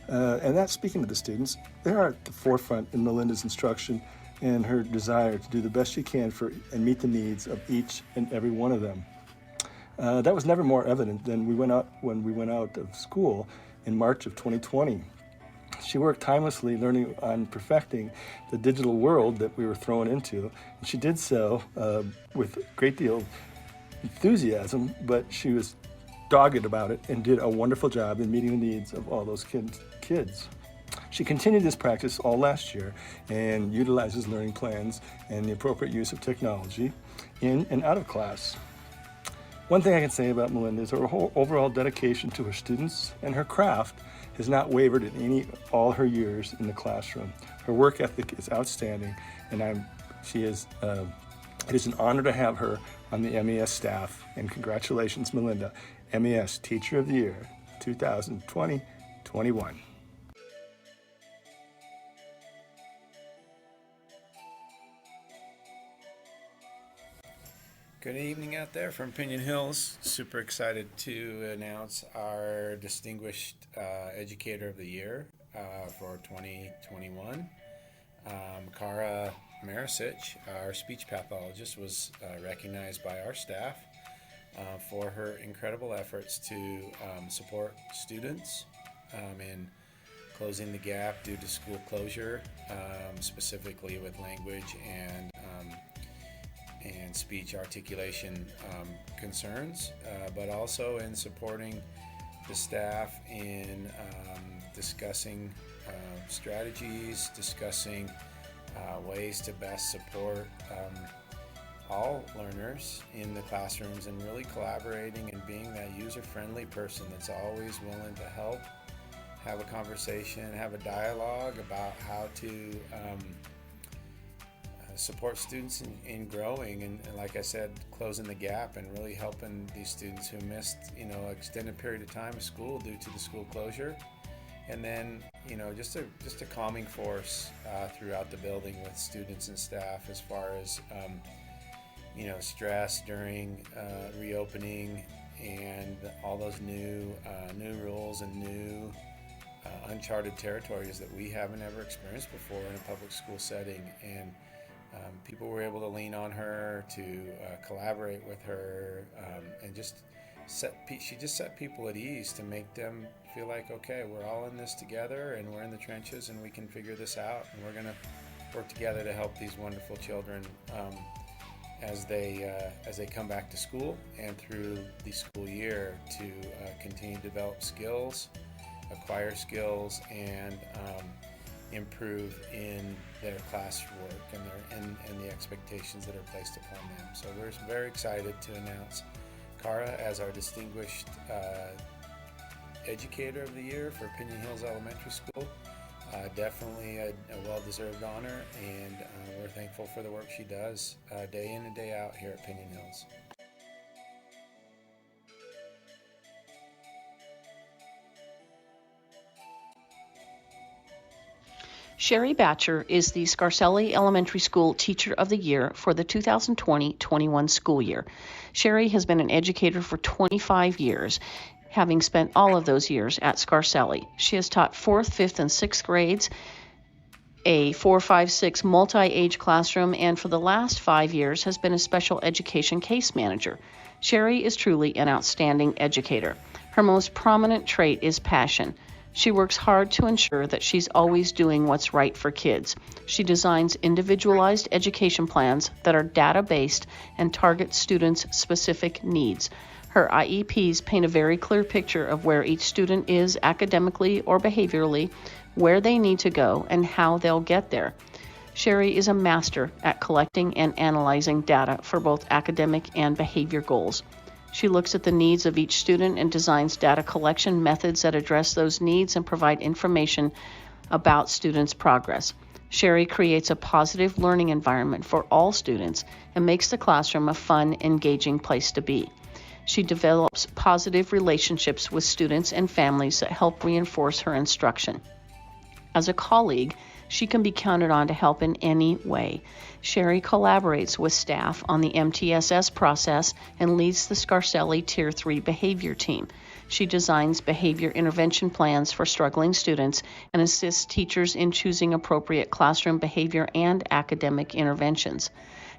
And that's speaking to the students. They are at the forefront in Melinda's instruction and her desire to do the best she can for and meet the needs of each and every one of them. That was never more evident than when we went out of school in March of 2020. She worked tirelessly learning on perfecting the digital world that we were thrown into. And she did so with a great deal of enthusiasm, but she was dogged about it and did a wonderful job in meeting the needs of all those kids. She continued this practice all last year and utilizes learning plans and the appropriate use of technology in and out of class. One thing I can say about Melinda is her whole overall dedication to her students and her craft has not wavered in all her years in the classroom. Her work ethic is outstanding, and it is an honor to have her on the MES staff. And congratulations, Melinda, MES Teacher of the Year 2020-21. Good evening out there from Pinion Hills. Super excited to announce our Distinguished Educator of the Year for 2021. Cara Marisic, our speech pathologist, was recognized by our staff for her incredible efforts to support students in closing the gap due to school closure, specifically with language and speech articulation concerns, but also in supporting the staff in discussing strategies, discussing ways to best support all learners in the classrooms, and really collaborating and being that user-friendly person that's always willing to help, have a conversation, have a dialogue about how to support students in growing and like I said, closing the gap and really helping these students who missed extended period of time of school due to the school closure. And then just a calming force throughout the building with students and staff as far as stress during reopening and all those new rules and new uncharted territories that we haven't ever experienced before in a public school setting. And people were able to lean on her to collaborate with her and she just set people at ease to make them feel like, okay, we're all in this together and we're in the trenches and we can figure this out, and we're going to work together to help these wonderful children as they come back to school and through the school year to continue to develop skills, acquire skills, and improve in their classwork and the expectations that are placed upon them. So we're very excited to announce Cara as our Distinguished Educator of the Year for Pinion Hills Elementary School. Definitely a well-deserved honor, and we're thankful for the work she does day in and day out here at Pinion Hills. Sherry Batcher is the Scarcelli Elementary School Teacher of the Year for the 2020-21 school year. Sherry has been an educator for 25 years, having spent all of those years at Scarcelli. She has taught 4th, 5th, and 6th grades, a 4, 5, 6 multi-age classroom, and for the last 5 years has been a special education case manager. Sherry is truly an outstanding educator. Her most prominent trait is passion. She works hard to ensure that she's always doing what's right for kids. She designs individualized education plans that are data-based and target students' specific needs. Her IEPs paint a very clear picture of where each student is academically or behaviorally, where they need to go, and how they'll get there. Sherry is a master at collecting and analyzing data for both academic and behavior goals. She looks at the needs of each student and designs data collection methods that address those needs and provide information about students' progress. Sherry creates a positive learning environment for all students and makes the classroom a fun, engaging place to be. She develops positive relationships with students and families that help reinforce her instruction. As a colleague, she can be counted on to help in any way. Sherry collaborates with staff on the MTSS process and leads the Scarcelli Tier 3 behavior team. She designs behavior intervention plans for struggling students and assists teachers in choosing appropriate classroom behavior and academic interventions.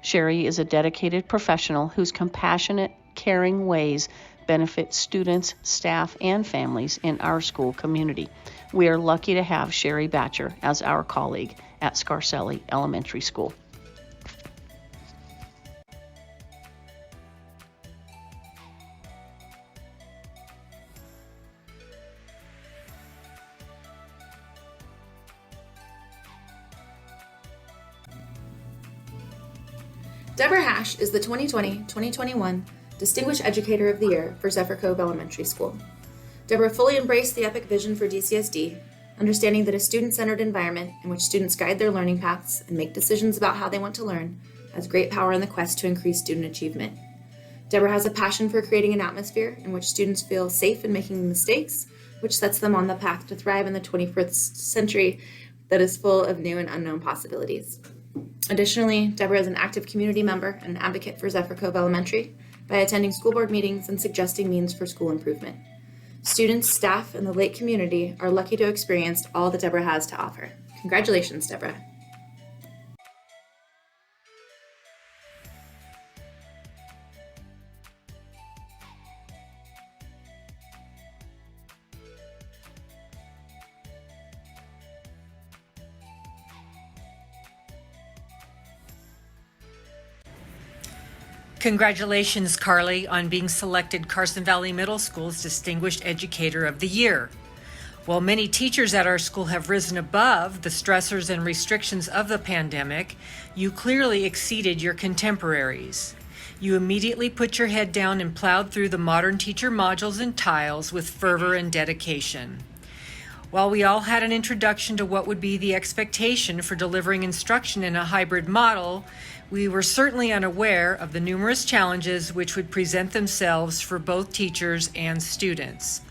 Sherry is a dedicated professional whose compassionate, caring ways benefit students, staff, and families in our school community. We are lucky to have Sherry Batcher as our colleague at Scarcelli Elementary School. Deborah Hash is the 2020-2021 Distinguished Educator of the Year for Zephyr Cove Elementary School. Deborah fully embraced the EPIC vision for DCSD, understanding that a student-centered environment in which students guide their learning paths and make decisions about how they want to learn has great power in the quest to increase student achievement. Deborah has a passion for creating an atmosphere in which students feel safe in making mistakes, which sets them on the path to thrive in the 21st century that is full of new and unknown possibilities. Additionally, Deborah is an active community member and an advocate for Zephyr Cove Elementary by attending school board meetings and suggesting means for school improvement. Students, staff, and the Lake community are lucky to experience all that Deborah has to offer. Congratulations, Deborah. Congratulations, Carly, on being selected Carson Valley Middle School's Distinguished Educator of the Year. While many teachers at our school have risen above the stressors and restrictions of the pandemic, you clearly exceeded your contemporaries. You immediately put your head down and plowed through the modern teacher modules and tiles with fervor and dedication. While we all had an introduction to what would be the expectation for delivering instruction in a hybrid model, we were certainly unaware of the numerous challenges which would present themselves for both teachers and students.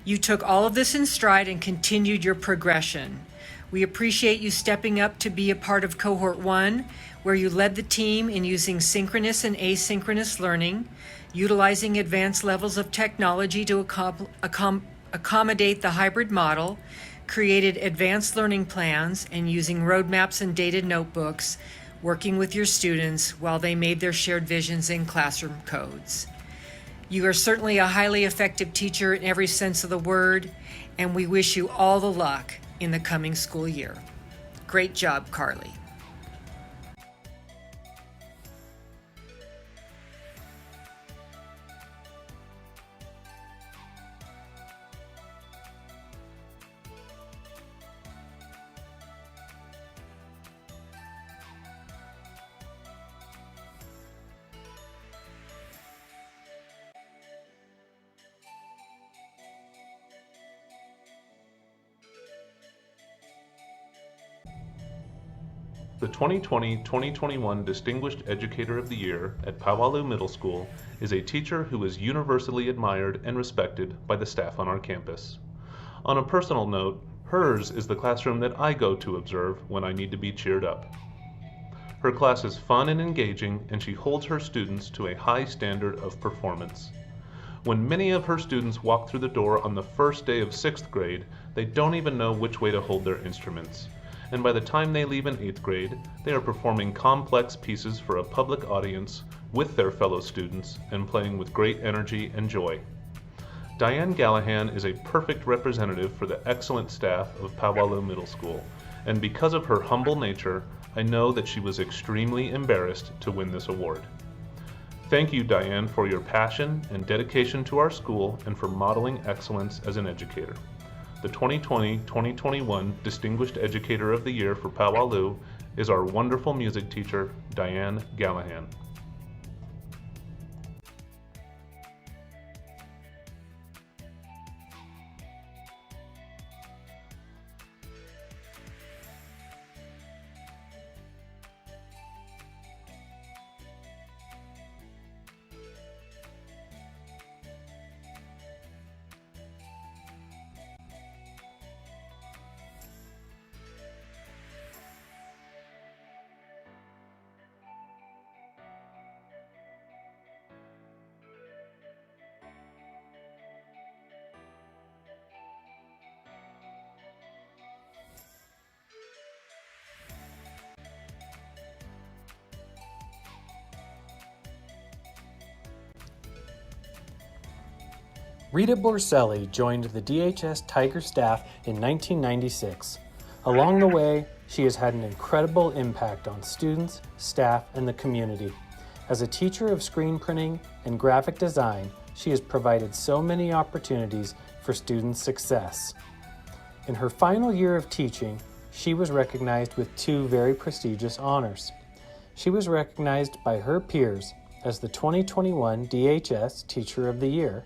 You took all of this in stride and continued your progression. We appreciate you stepping up to be a part of Cohort 1, where you led the team in using synchronous and asynchronous learning, utilizing advanced levels of technology to accommodate the hybrid model, created advanced learning plans, and using roadmaps and dated notebooks, working with your students while they made their shared visions in classroom codes. You are certainly a highly effective teacher in every sense of the word, and we wish you all the luck in the coming school year. Great job, Carly. The 2020-2021 Distinguished Educator of the Year at Powwalu Middle School is a teacher who is universally admired and respected by the staff on our campus. On a personal note, hers is the classroom that I go to observe when I need to be cheered up. Her class is fun and engaging, and she holds her students to a high standard of performance. When many of her students walk through the door on the first day of 6th grade, they don't even know which way to hold their instruments. And by the time they leave in 8th grade, they are performing complex pieces for a public audience with their fellow students and playing with great energy and joy. Diane Gallahan is a perfect representative for the excellent staff of Powwalu Middle School, and because of her humble nature, I know that she was extremely embarrassed to win this award. Thank you, Diane, for your passion and dedication to our school and for modeling excellence as an educator. The 2020-2021 Distinguished Educator of the Year for Powwalu is our wonderful music teacher, Diane Gallahan. Rita Borselli joined the DHS Tiger staff in 1996. Along the way, she has had an incredible impact on students, staff, and the community. As a teacher of screen printing and graphic design, she has provided so many opportunities for student success. In her final year of teaching, she was recognized with 2 very prestigious honors. She was recognized by her peers as the 2021 DHS Teacher of the Year,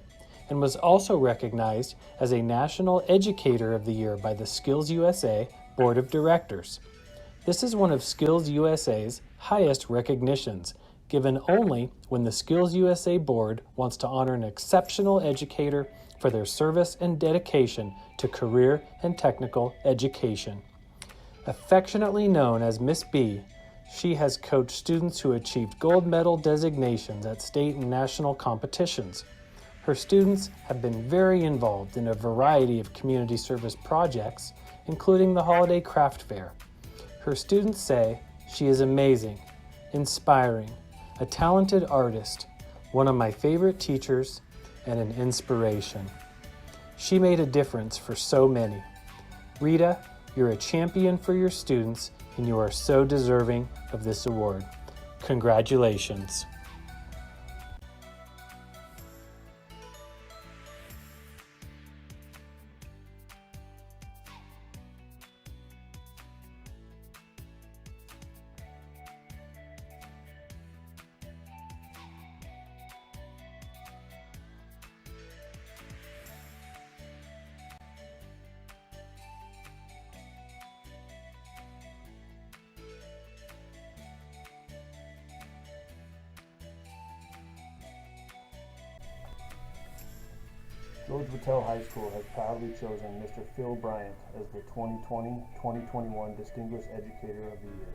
and was also recognized as a National Educator of the Year by the Skills USA Board of Directors. This is one of Skills USA's highest recognitions, given only when the Skills USA Board wants to honor an exceptional educator for their service and dedication to career and technical education. Affectionately known as Miss B, she has coached students who achieved gold medal designations at state and national competitions. Her students have been very involved in a variety of community service projects, including the Holiday Craft Fair. Her students say she is amazing, inspiring, a talented artist, one of my favorite teachers, and an inspiration. She made a difference for so many. Rita, you're a champion for your students, and you are so deserving of this award. Congratulations. George Wattell High School has proudly chosen Mr. Phil Bryant as the 2020-2021 Distinguished Educator of the Year.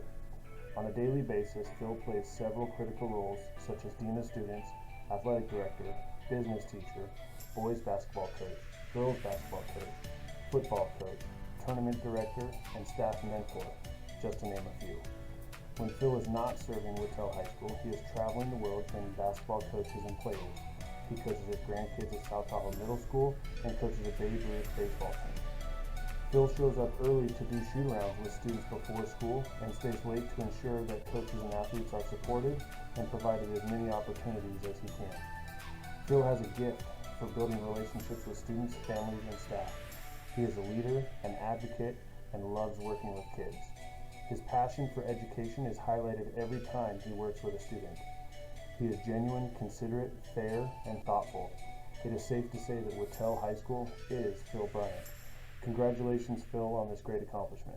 On a daily basis, Phil plays several critical roles such as Dean of Students, Athletic Director, Business Teacher, Boys Basketball Coach, Girls Basketball Coach, Football Coach, Tournament Director, and Staff Mentor, just to name a few. When Phil is not serving Wattell High School, he is traveling the world training basketball coaches and players. He coaches his grandkids at South Tahoe Middle School and coaches a Babe Ruth baseball team. Phil shows up early to do shoot-arounds with students before school and stays late to ensure that coaches and athletes are supported and provided as many opportunities as he can. Phil has a gift for building relationships with students, families, and staff. He is a leader, an advocate, and loves working with kids. His passion for education is highlighted every time he works with a student. He is genuine, considerate, fair, and thoughtful. It is safe to say that Wattell High School is Phil Bryant. Congratulations, Phil, on this great accomplishment.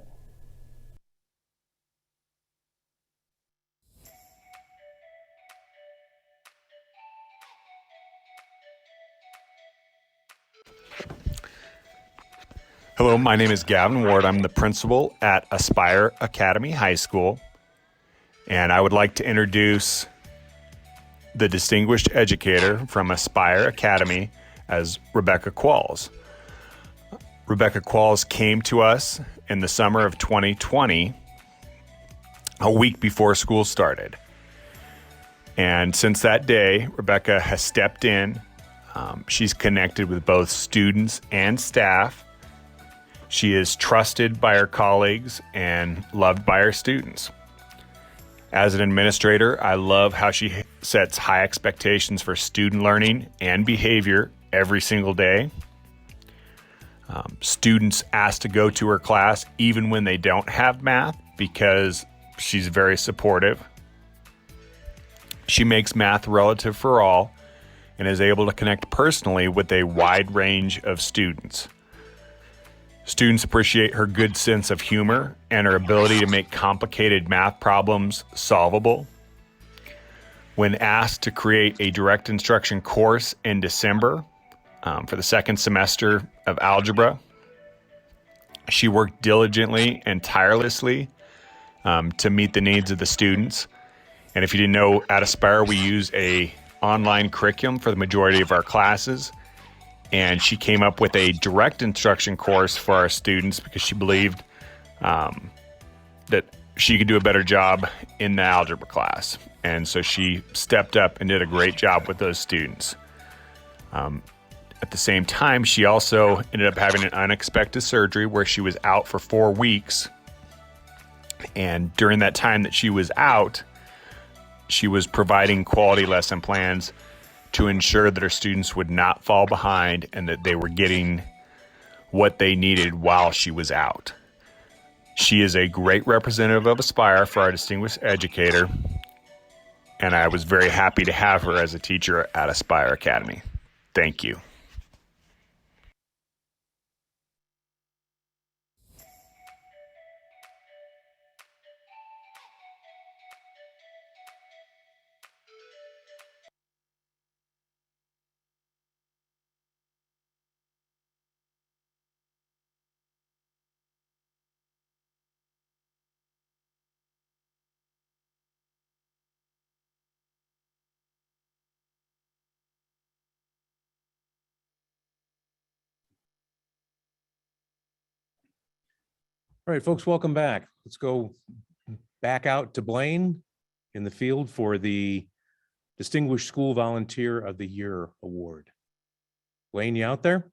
Hello, my name is Gavin Ward. I'm the principal at Aspire Academy High School, and I would like to introduce the distinguished educator from Aspire Academy as Rebecca Qualls. Rebecca Qualls came to us in the summer of 2020, a week before school started. And since that day, Rebecca has stepped in. She's connected with both students and staff. She is trusted by her colleagues and loved by her students. As an administrator, I love how she sets high expectations for student learning and behavior every single day. Students ask to go to her class even when they don't have math because she's very supportive. She makes math relative for all and is able to connect personally with a wide range of students. Students appreciate her good sense of humor and her ability to make complicated math problems solvable. When asked to create a direct instruction course in December for the second semester of algebra, she worked diligently and tirelessly to meet the needs of the students. And if you didn't know, at Aspire, we use an online curriculum for the majority of our classes. And she came up with a direct instruction course for our students because she believed that she could do a better job in the algebra class. And so she stepped up and did a great job with those students. At the same time, she also ended up having an unexpected surgery where she was out for 4 weeks. And during that time that she was out, she was providing quality lesson plans to ensure that her students would not fall behind and that they were getting what they needed while she was out. She is a great representative of Aspire for our distinguished educator, and I was very happy to have her as a teacher at Aspire Academy. Thank you. All right, folks, welcome back. Let's go back out to Blaine in the field for the Distinguished School Volunteer of the Year Award. Blaine, you out there?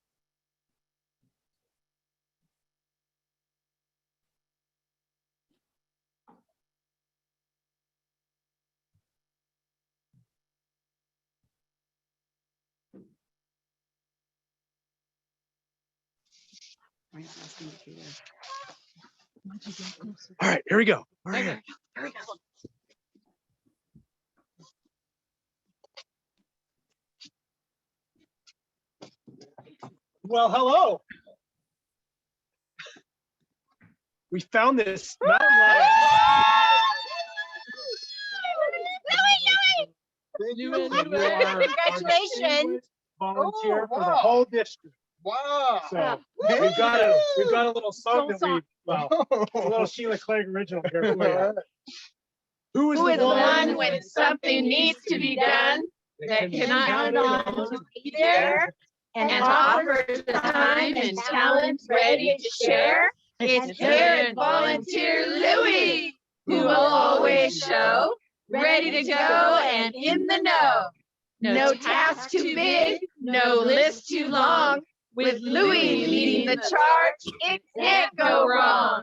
All right, here we go. All right. Here we go. Well, hello. We found this mountain lion. Congratulations. Volunteer for the whole district. Wow. So we've got a little song that we, a little Sheila Clegg original here for you. Who is the one when something needs to be done that cannot count on to be there and offers the time and talent ready to share? It's Parent Volunteer Louie, who will always show, ready to go and in the know. No task too big, no list too long. With Louie leading the charge, it can't go wrong.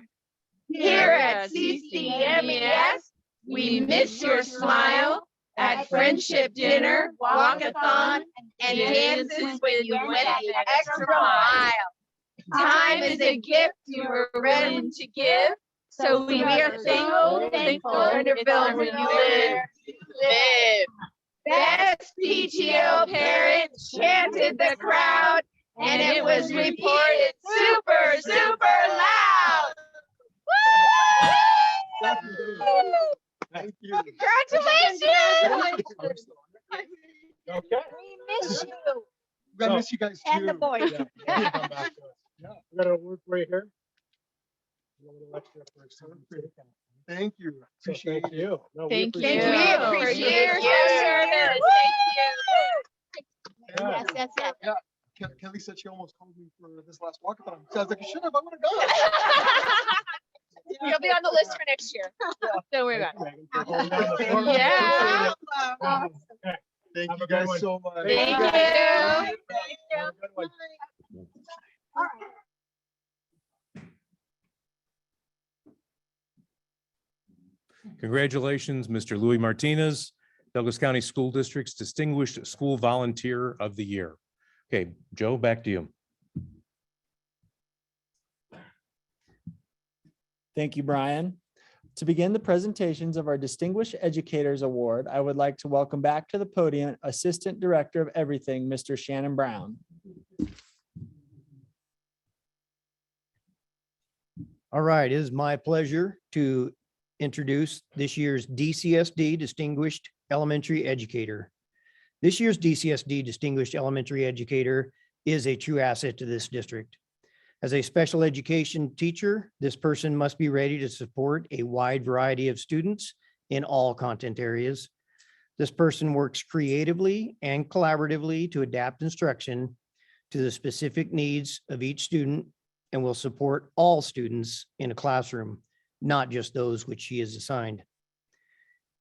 Here at CCMES, we miss your smile at friendship dinner, walkathon, and dances when you went the extra mile. Time is a gift you were ready to give, so we are thankful Gardnerville where you live. Best PTO parent chanted the crowd, and it was reported super, super loud. Thank you. Congratulations! Okay. We miss you. I miss you guys too. And the boys. Yeah, we got our work right here. A little extra for our son. Thank you. Appreciate Thank you. No, Thank you. appreciate We it. appreciate your service. Yeah. Yes. Yeah. Kelly said she almost called me for this last walkathon. So I was like, you should have. I'm gonna go. You'll be on the list for next year. Don't worry about it. Yeah. Thank Have you a good guys one. so much. Thank you. Have a good one. All right. Congratulations, Mr. Louis Martinez, Douglas County School District's Distinguished School Volunteer of the Year. Okay, Joe, back to you. Thank you, Brian. To begin the presentations of our Distinguished Educators Award, I would like to welcome back to the podium Assistant Director of Everything, Mr. Shannon Brown. All right, it is my pleasure to introduce this year's DCSD Distinguished Elementary Educator. This year's DCSD Distinguished Elementary Educator is a true asset to this district. As a special education teacher, this person must be ready to support a wide variety of students in all content areas. This person works creatively and collaboratively to adapt instruction to the specific needs of each student and will support all students in a classroom, not just those which she is assigned.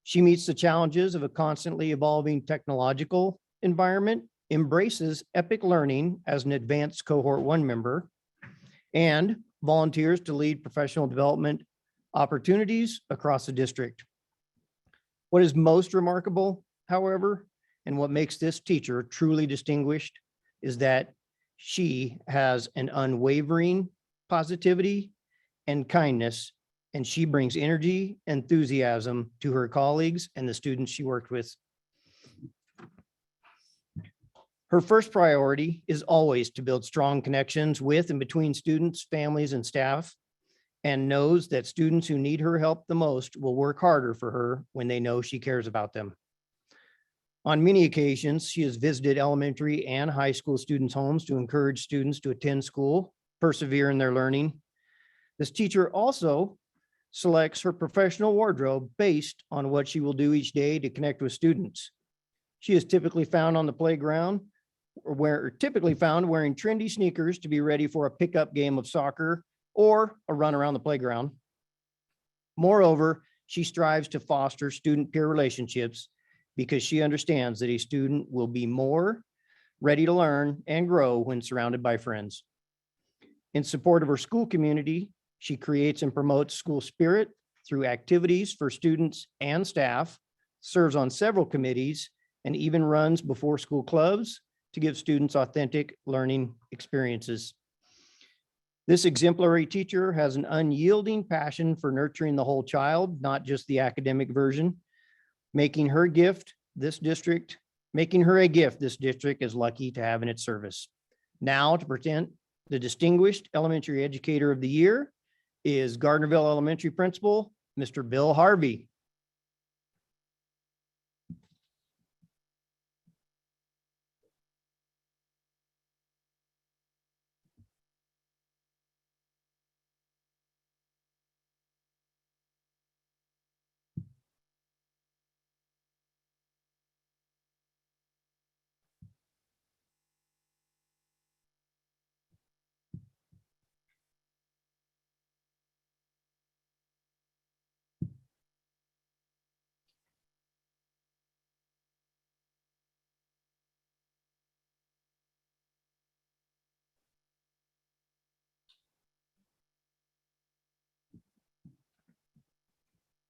She meets the challenges of a constantly evolving technological environment, embraces epic learning as an advanced cohort 1 member, and volunteers to lead professional development opportunities across the district. What is most remarkable, however, and what makes this teacher truly distinguished is that she has an unwavering positivity and kindness, and she brings energy, enthusiasm to her colleagues and the students she worked with. Her first priority is always to build strong connections with and between students, families, and staff, and knows that students who need her help the most will work harder for her when they know she cares about them. On many occasions, she has visited elementary and high school students' homes to encourage students to attend school, persevere in their learning. This teacher also selects her professional wardrobe based on what she will do each day to connect with students. She is typically found on the playground wearing trendy sneakers to be ready for a pickup game of soccer or a run around the playground. Moreover, she strives to foster student-peer relationships because she understands that a student will be more ready to learn and grow when surrounded by friends. In support of her school community, she creates and promotes school spirit through activities for students and staff, serves on several committees, and even runs before school clubs to give students authentic learning experiences. This exemplary teacher has an unyielding passion for nurturing the whole child, not just the academic version, making her a gift this district is lucky to have in its service. Now to present the Distinguished Elementary Educator of the Year is Gardnerville Elementary Principal, Mr. Bill Harvey.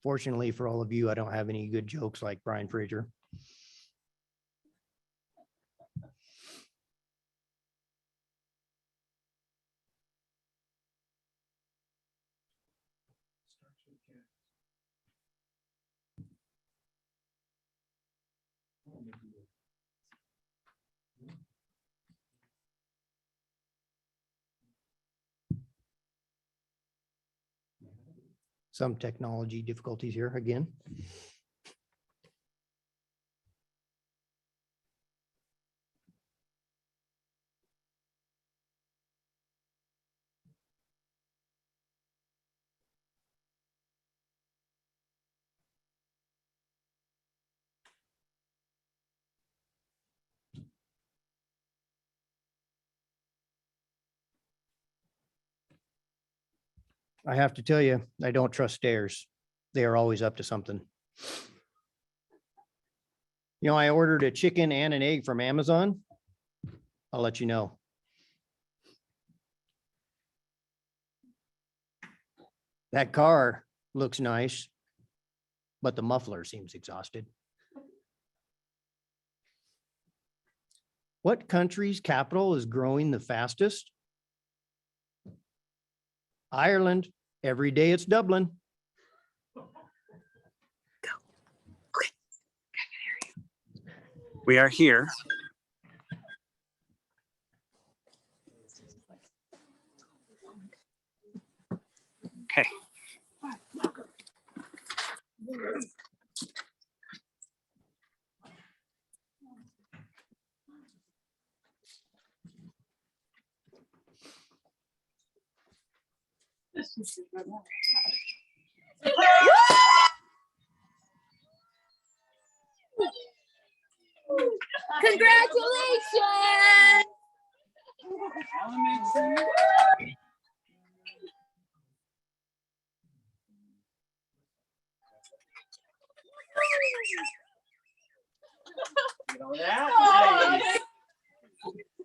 Fortunately for all of you, I don't have any good jokes like Brian Fraser. Some technology difficulties here again. I have to tell you, I don't trust stairs. They are always up to something. You know, I ordered a chicken and an egg from Amazon. I'll let you know. That car looks nice, but the muffler seems exhausted. What country's capital is growing the fastest? Ireland. Every day it's Dublin. We are here. Okay. Congratulations!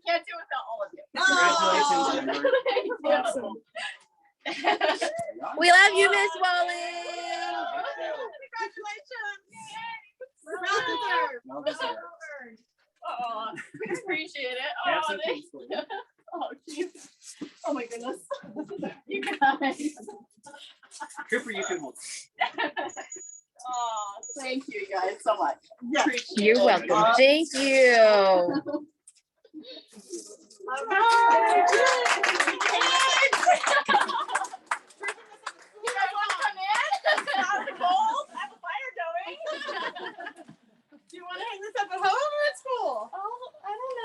Can't do it without all of you. Congratulations, we love you, Miss Walling. Congratulations. Oh, we appreciate it. Oh, thanks. Oh, geez. Oh my goodness. You guys. Cooper, you can hold. Oh, thank you guys so much. Appreciate You're it. welcome. Thank you. All right. You guys want to come in? Out of the gold? I have a fire going. Do you want to hang this up at home or at school? Oh, I don't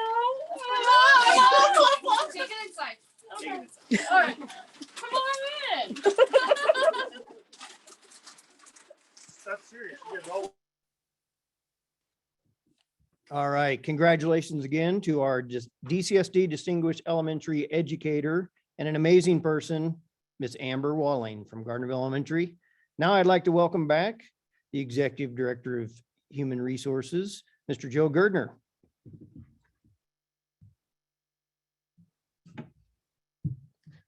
know. Take it inside. Okay. All right. Come on in. That's serious. You get all. All right, congratulations again to our DCSD Distinguished Elementary Educator and an amazing person, Ms. Amber Walling from Gardnerville Elementary. Now I'd like to welcome back the Executive Director of Human Resources, Mr. Joe Girdner.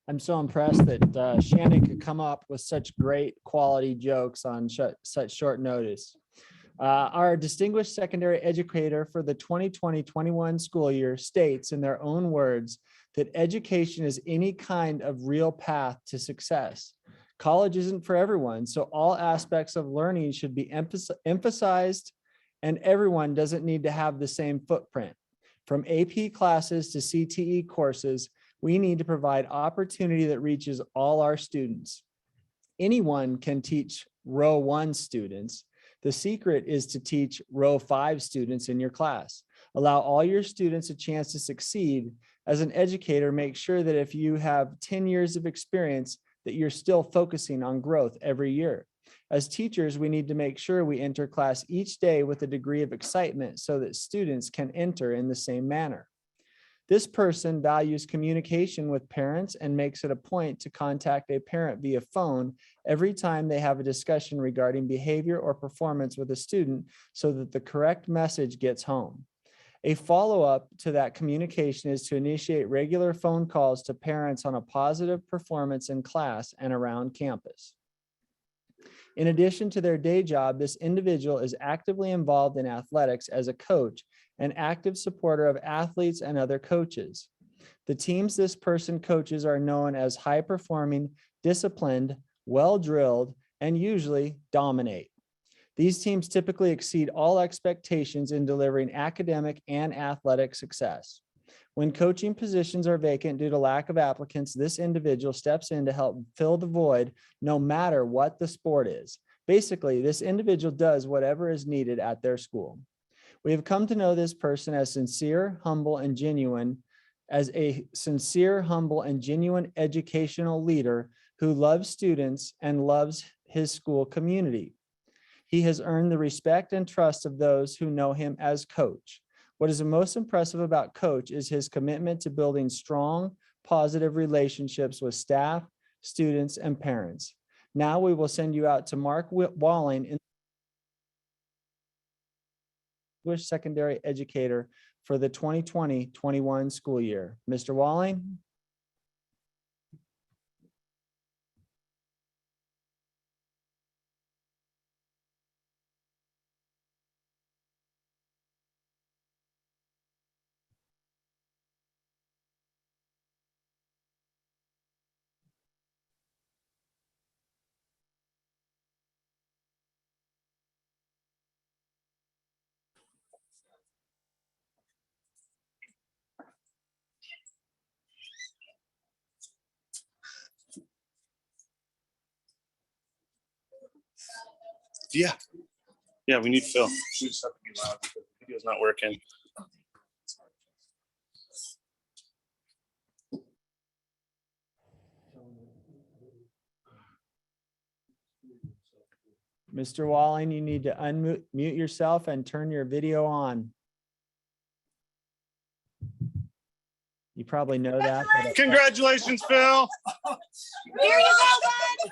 I'm so impressed that Shannon could come up with such great quality jokes on such short notice. Our distinguished secondary educator for the 2020-21 school year states in their own words that education is any kind of real path to success. College isn't for everyone, so all aspects of learning should be emphasized, and everyone doesn't need to have the same footprint. From AP classes to CTE courses, we need to provide opportunity that reaches all our students. Anyone can teach row 1 students. The secret is to teach row 5 students in your class. Allow all your students a chance to succeed. As an educator, make sure that if you have 10 years of experience, that you're still focusing on growth every year. As teachers, we need to make sure we enter class each day with a degree of excitement so that students can enter in the same manner. This person values communication with parents and makes it a point to contact a parent via phone every time they have a discussion regarding behavior or performance with a student so that the correct message gets home. A follow-up to that communication is to initiate regular phone calls to parents on a positive performance in class and around campus. In addition to their day job, this individual is actively involved in athletics as a coach, an active supporter of athletes and other coaches. The teams this person coaches are known as high-performing, disciplined, well-drilled, and usually dominate. These teams typically exceed all expectations in delivering academic and athletic success. When coaching positions are vacant due to lack of applicants, this individual steps in to help fill the void no matter what the sport is. Basically, this individual does whatever is needed at their school. We have come to know this person as a sincere, humble, and genuine educational leader who loves students and loves his school community. He has earned the respect and trust of those who know him as Coach. What is the most impressive about Coach is his commitment to building strong, positive relationships with staff, students, and parents. Now we will send you out to Mark Walling, English secondary educator for the 2020-21 school year. Mr. Walling. Yeah. Yeah, we need Phil. We just have to be loud because the video's not working. Mr. Walling, you need to unmute yourself and turn your video on. You probably know that. Congratulations, Phil. Here you go, bud.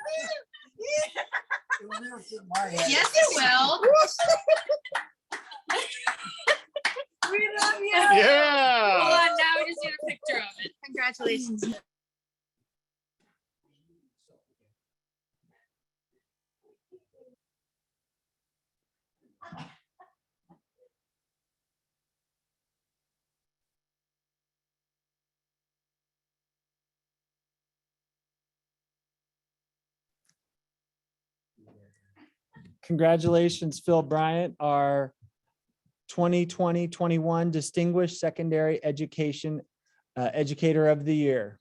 Yes, it will. We love you. Yeah. Hold on, now we just need a picture of it. Congratulations. Congratulations, Phil Bryant, our 2020-21 Distinguished Secondary Education Educator of the Year.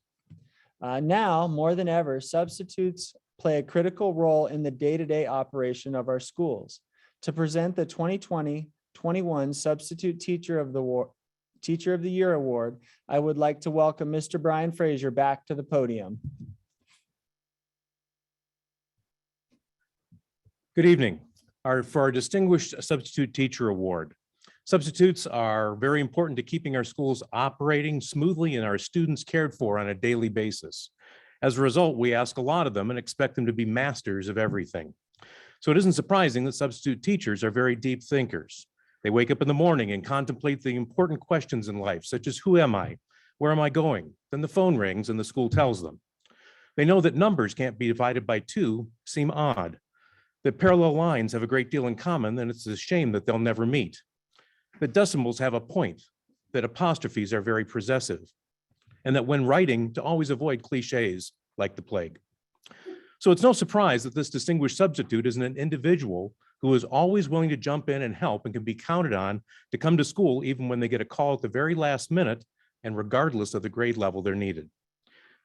Now, more than ever, substitutes play a critical role in the day-to-day operation of our schools. To present the 2020-21 Substitute Teacher of the Year Award, I would like to welcome Mr. Brian Frazier back to the podium. Good evening. For our Distinguished Substitute Teacher Award. Substitutes are very important to keeping our schools operating smoothly and our students cared for on a daily basis. As a result, we ask a lot of them and expect them to be masters of everything. So it isn't surprising that substitute teachers are very deep thinkers. They wake up in the morning and contemplate the important questions in life, such as who am I? Where am I going? Then the phone rings and the school tells them. They know that numbers can't be divided by 2 seem odd, that parallel lines have a great deal in common, and it's a shame that they'll never meet, that decimals have a point, that apostrophes are very possessive, and that when writing, to always avoid cliches like the plague. So it's no surprise that this distinguished substitute is an individual who is always willing to jump in and help and can be counted on to come to school even when they get a call at the very last minute and regardless of the grade level they're needed.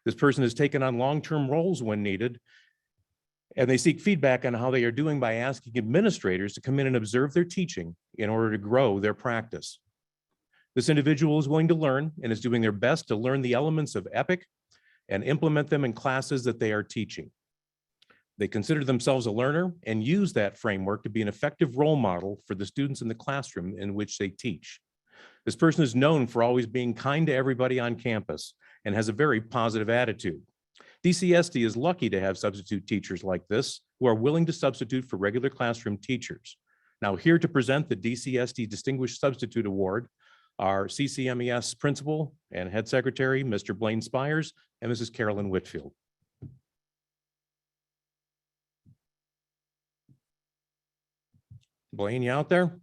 This person has taken on long-term roles when needed, and they seek feedback on how they are doing by asking administrators to come in and observe their teaching in order to grow their practice. This individual is willing to learn and is doing their best to learn the elements of EPIC and implement them in classes that they are teaching. They consider themselves a learner and use that framework to be an effective role model for the students in the classroom in which they teach. This person is known for always being kind to everybody on campus and has a very positive attitude. DCSD is lucky to have substitute teachers like this who are willing to substitute for regular classroom teachers. Now, here to present the DCSD Distinguished Substitute Award are CCMES Principal and Head Secretary, Mr. Blaine Spires, and Mrs. Carolyn Whitfield. Blaine, you out there?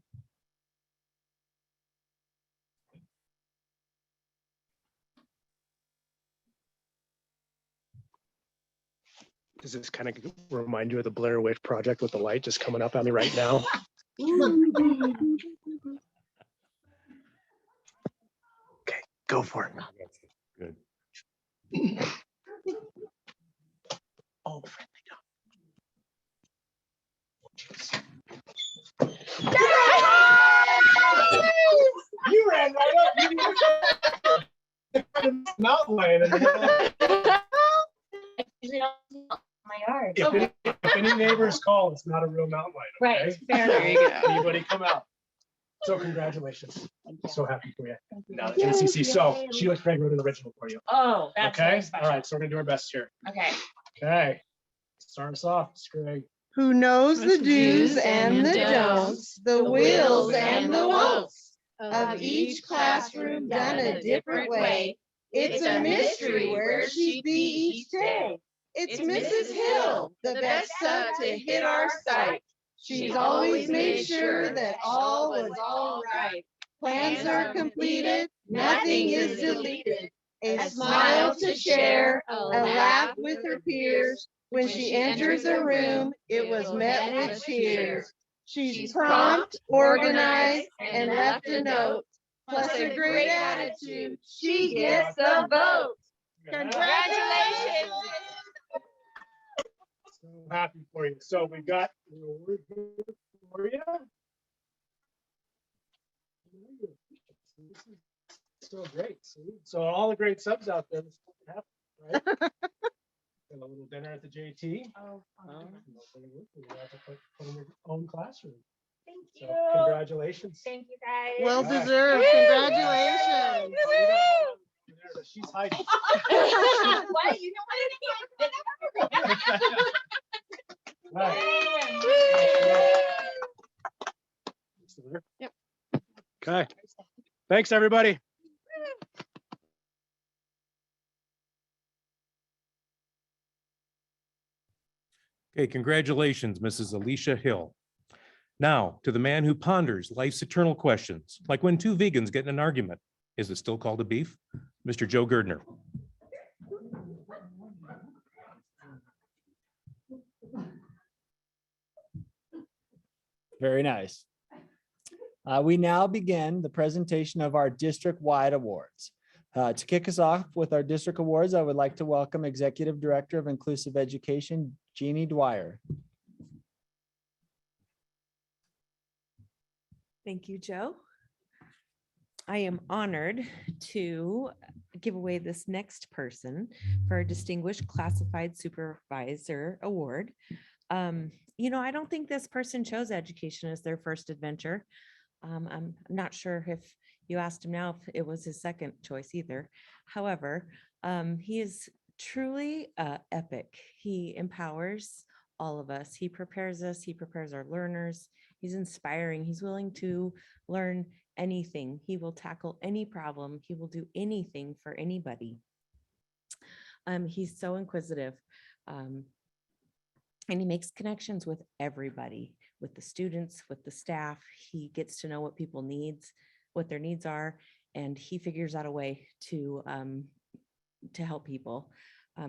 Does this kind of remind you of the Blair Witch Project with the light just coming up on me right now? Okay, go for it. Good. Oh, you ran right up. Mountain lion. My yard. If any neighbors call, it's not a real mountain lion. Okay? Right, fair enough. There you go. Anybody come out. So congratulations. So happy for you. Now the JCC. So Sheila Craig wrote an original for you. Oh, that's okay. very special. All right. So we're gonna do our best here. Okay. Okay. Start us off, Craig. Who knows the do's and the don'ts, the wills and the won'ts of each classroom done a different way. It's a mystery where she'd be each day. It's Mrs. Hill, the best sub to hit our site. She's always made sure that all was all right. Plans are completed, nothing is deleted. A smile to share, a laugh with her peers. When she enters a room, it was met with cheers. She's prompt, organized, and left a note. Plus a great attitude, she gets a vote. Congratulations. So happy for you. So we got an award here for you. This is still great. See? So all the great subs out there, this is what happened, right? And a little dinner at the JT. Oh, You have to put in your own classroom. Thank you. So congratulations. Thank you, guys. Well deserved. Congratulations. She's hiding. What? You Yep. Okay. Thanks, everybody. Okay, congratulations, Mrs. Alicia Hill. Now, to the man who ponders life's eternal questions, like when 2 vegans get in an argument. Is it still called a beef? Mr. Joe Girdner. Very nice. We now begin the presentation of our district-wide awards. To kick us off with our district awards, I would like to welcome Executive Director of Inclusive Education, Jeannie Dwyer. Thank you, Joe. I am honored to give away this next person for our Distinguished Classified Supervisor Award. You know, I don't think this person chose education as their first adventure. I'm not sure if you asked him now if it was his second choice either. However, he is truly epic. He empowers all of us. He prepares us. He prepares our learners. He's inspiring. He's willing to learn anything. He will tackle any problem. He will do anything for anybody. He's so inquisitive. And he makes connections with everybody, with the students, with the staff. He gets to know what people needs, what their needs are, and he figures out a way to help people.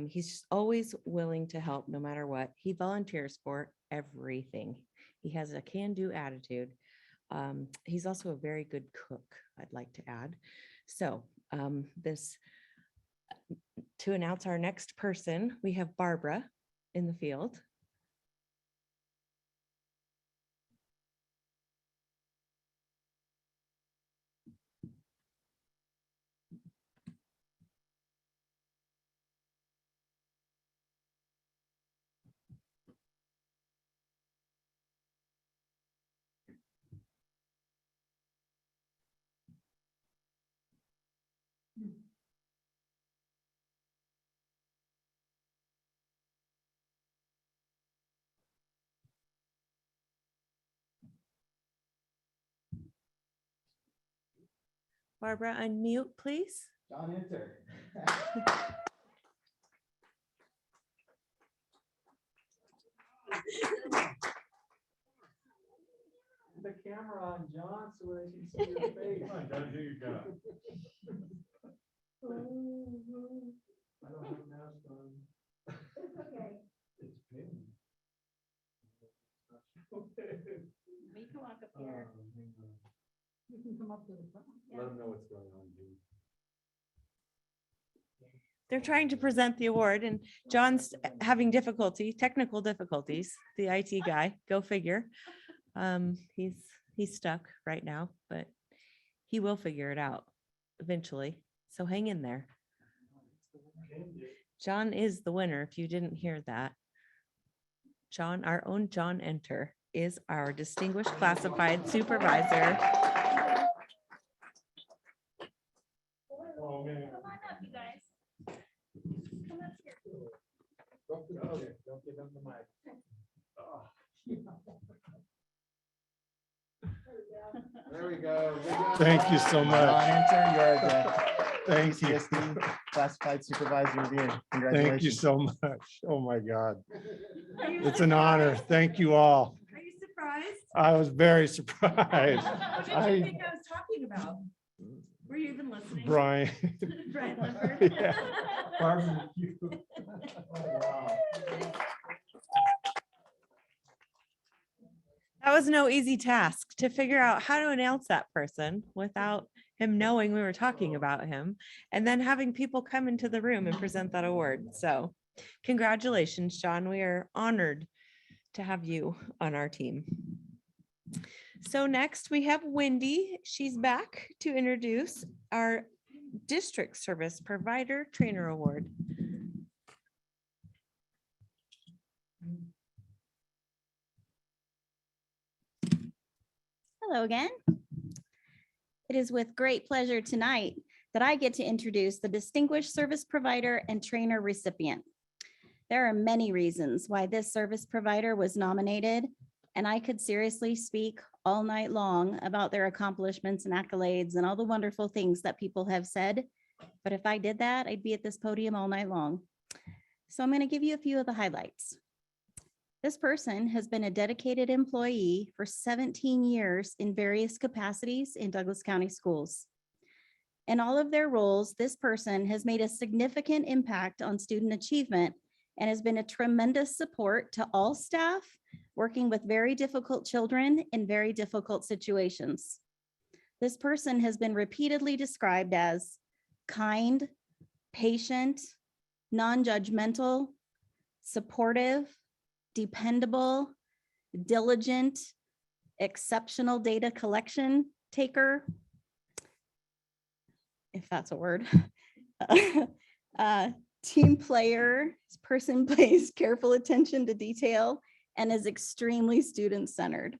He's just always willing to help no matter what. He volunteers for everything. He has a can-do attitude. He's also a very good cook, I'd like to add. So to announce our next person, we have Barbara in the field. Barbara, unmute, please. John, enter. The camera on John so they can see your face. Come on, John, do your job. I don't have a mask on. It's okay. It's pain. We can walk up here. You can come up to the front. Let them know what's going on, Jim. They're trying to present the award and John's having technical difficulties, the IT guy, go figure. He's stuck right now, but he will figure it out eventually. So hang in there. John is the winner. If you didn't hear that, John, our own John Enter, is our distinguished classified supervisor. Oh, man. Come on up, you guys. Come up here. Don't give them the mic. There we go. Thank you so much. John Enter, you are the Thank you. DCSD classified supervisor of the year. Congratulations. Thank you so much. Oh, my God. It's an honor. Thank you all. Are you surprised? I was very surprised. What did you think I was talking about? Were you even listening? Brian. Brian Lippert. Yeah. Barbecue. Oh, wow. That was no easy task to figure out how to announce that person without him knowing we were talking about him, and then having people come into the room and present that award. So congratulations, John. We are honored to have you on our team. So next we have Wendy. She's back to introduce our District Service Provider Trainer Award. Hello again. It is with great pleasure tonight that I get to introduce the Distinguished Service Provider and Trainer recipient. There are many reasons why this service provider was nominated, and I could seriously speak all night long about their accomplishments and accolades and all the wonderful things that people have said. But if I did that, I'd be at this podium all night long. So I'm going to give you a few of the highlights. This person has been a dedicated employee for 17 years in various capacities in Douglas County Schools. In all of their roles, this person has made a significant impact on student achievement and has been a tremendous support to all staff working with very difficult children in very difficult situations. This person has been repeatedly described as kind, patient, non-judgmental, supportive, dependable, diligent, exceptional data collection taker, if that's a word, team player. This person pays careful attention to detail and is extremely student-centered.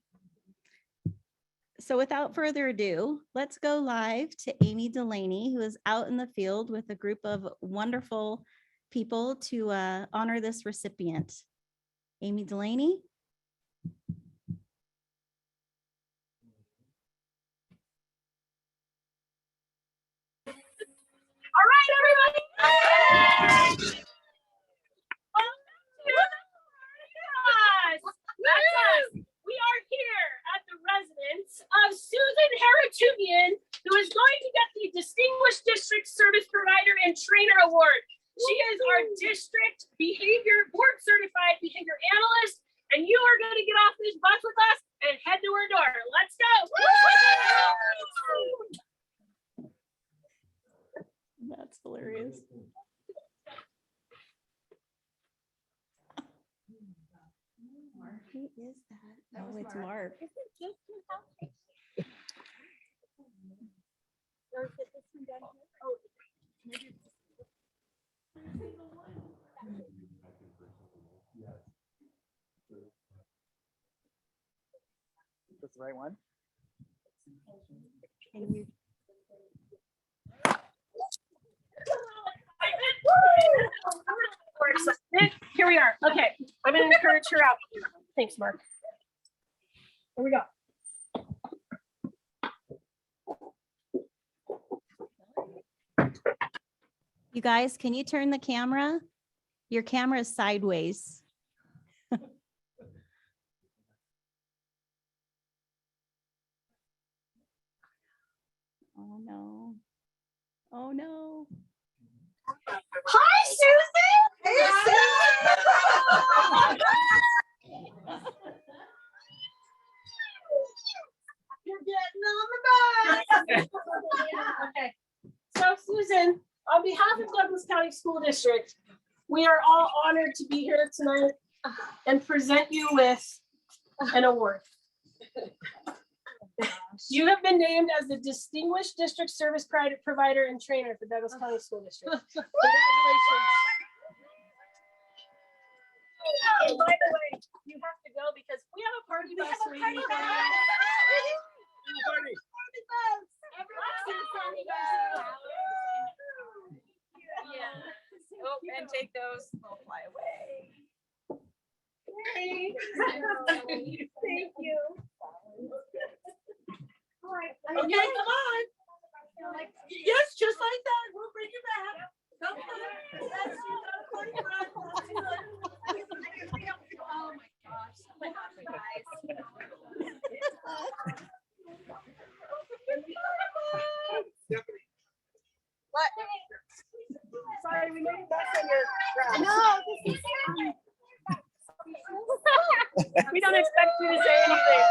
So without further ado, let's go live to Amy Delaney, who is out in the field with a group of wonderful people to honor this recipient. Amy Delaney. All right, everybody. That's us. We are here at the residence of Susan Haratugian, who is going to get the Distinguished District Service Provider and Trainer Award. She is our district board certified behavior analyst, and you are going to get off this bus with us and head to her door. Let's go. That's hilarious. Who is that? Oh, it's Mark. That's the right one. Here we are. Okay, I'm going to encourage her out. Thanks, Mark. Here we go. You guys, can you turn the camera? Your camera is sideways. Oh no. Oh no. Hi, Susan. Hey, You're getting on the bus. Okay. So, Susan, on behalf of Douglas County School District, we are all honored to be here tonight and present you with an award. You have been named as the Distinguished District Service Provider and Trainer for Douglas County School District. Congratulations. And by the way, you have to go because we have a party bus waiting for you. Yeah. Oh, and take those. They'll fly away. Thank you. Okay, come on. Yes, just like that. We'll bring you back. Come on. Yes, you got a party bus. Oh my gosh. Oh my gosh, guys. What? Sorry, we made that on your ground. No, this is we don't expect you to say anything.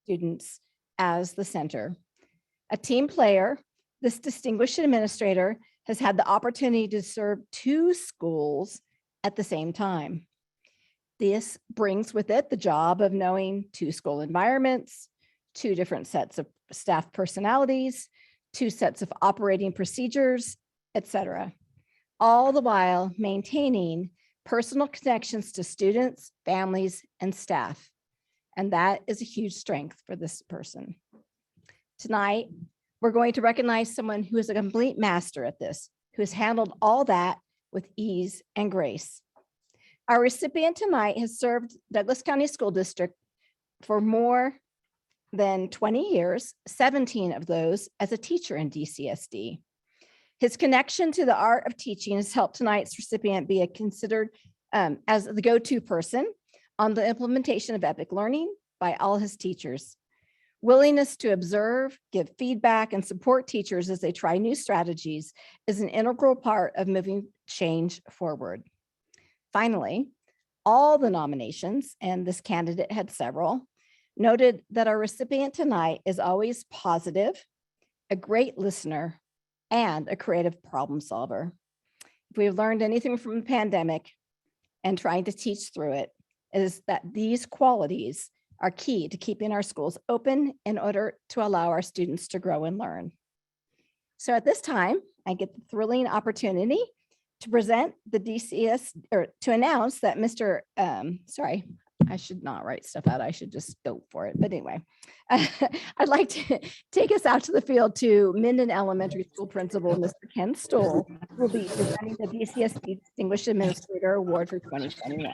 Students as the center. A team player, this distinguished administrator has had the opportunity to serve 2 schools at the same time. This brings with it the job of knowing 2 school environments, 2 different sets of staff personalities, 2 sets of operating procedures, etc. All the while maintaining personal connections to students, families, and staff. And that is a huge strength for this person. Tonight, we're going to recognize someone who is a complete master at this, who has handled all that with ease and grace. Our recipient tonight has served Douglas County School District for more than 20 years, 17 of those as a teacher in DCSD. His connection to the art of teaching has helped tonight's recipient be considered as the go-to person on the implementation of EPIC learning by all his teachers. Willingness to observe, give feedback, and support teachers as they try new strategies is an integral part of moving change forward. Finally, all the nominations, and this candidate had several, noted that our recipient tonight is always positive, a great listener, and a creative problem solver. If we've learned anything from the pandemic and trying to teach through it, is that these qualities are key to keeping our schools open in order to allow our students to grow and learn. So at this time, I get the thrilling opportunity to present the DCS, or to announce that sorry, I should not write stuff out. I should just go for it. But anyway, I'd like to take us out to the field to Minden Elementary School Principal, Mr. Ken Stoll, who will be presenting the DCSD Distinguished Administrator Award for 2021.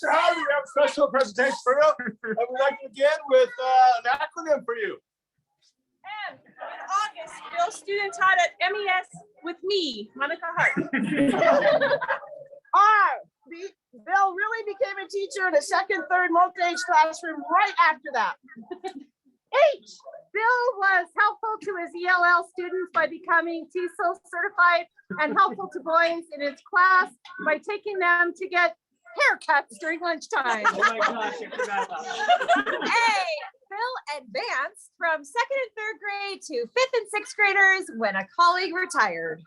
Mr. Howard, we have a special presentation for you. And we'd like to begin with an acronym for you. And in August, Bill student taught at MES with me, Monica Hart. Bill really became a teacher in a second, third multi-age classroom right after that. H, Bill was helpful to his ELL students by becoming TESOL certified and helpful to boys in his class by taking them to get haircuts during lunchtime. Oh my gosh, I forgot about that. A, Bill advanced from 2nd and 3rd grade to 5th and 6th graders when a colleague retired.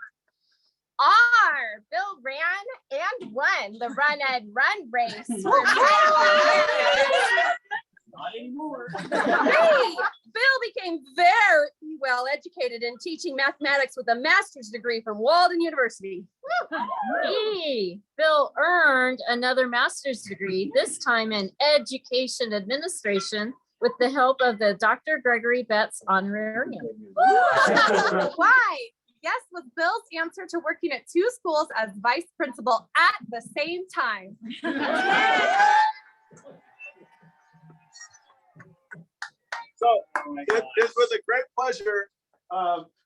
R, Bill ran and won the Run and Run race. Not anymore. Bill became very well educated in teaching mathematics with a master's degree from Walden University. E, Bill earned another master's degree, this time in education administration, with the help of the Dr. Gregory Betts honorarium. Y, yes was Bill's answer to working at 2 schools as vice principal at the same time. So it was a great pleasure.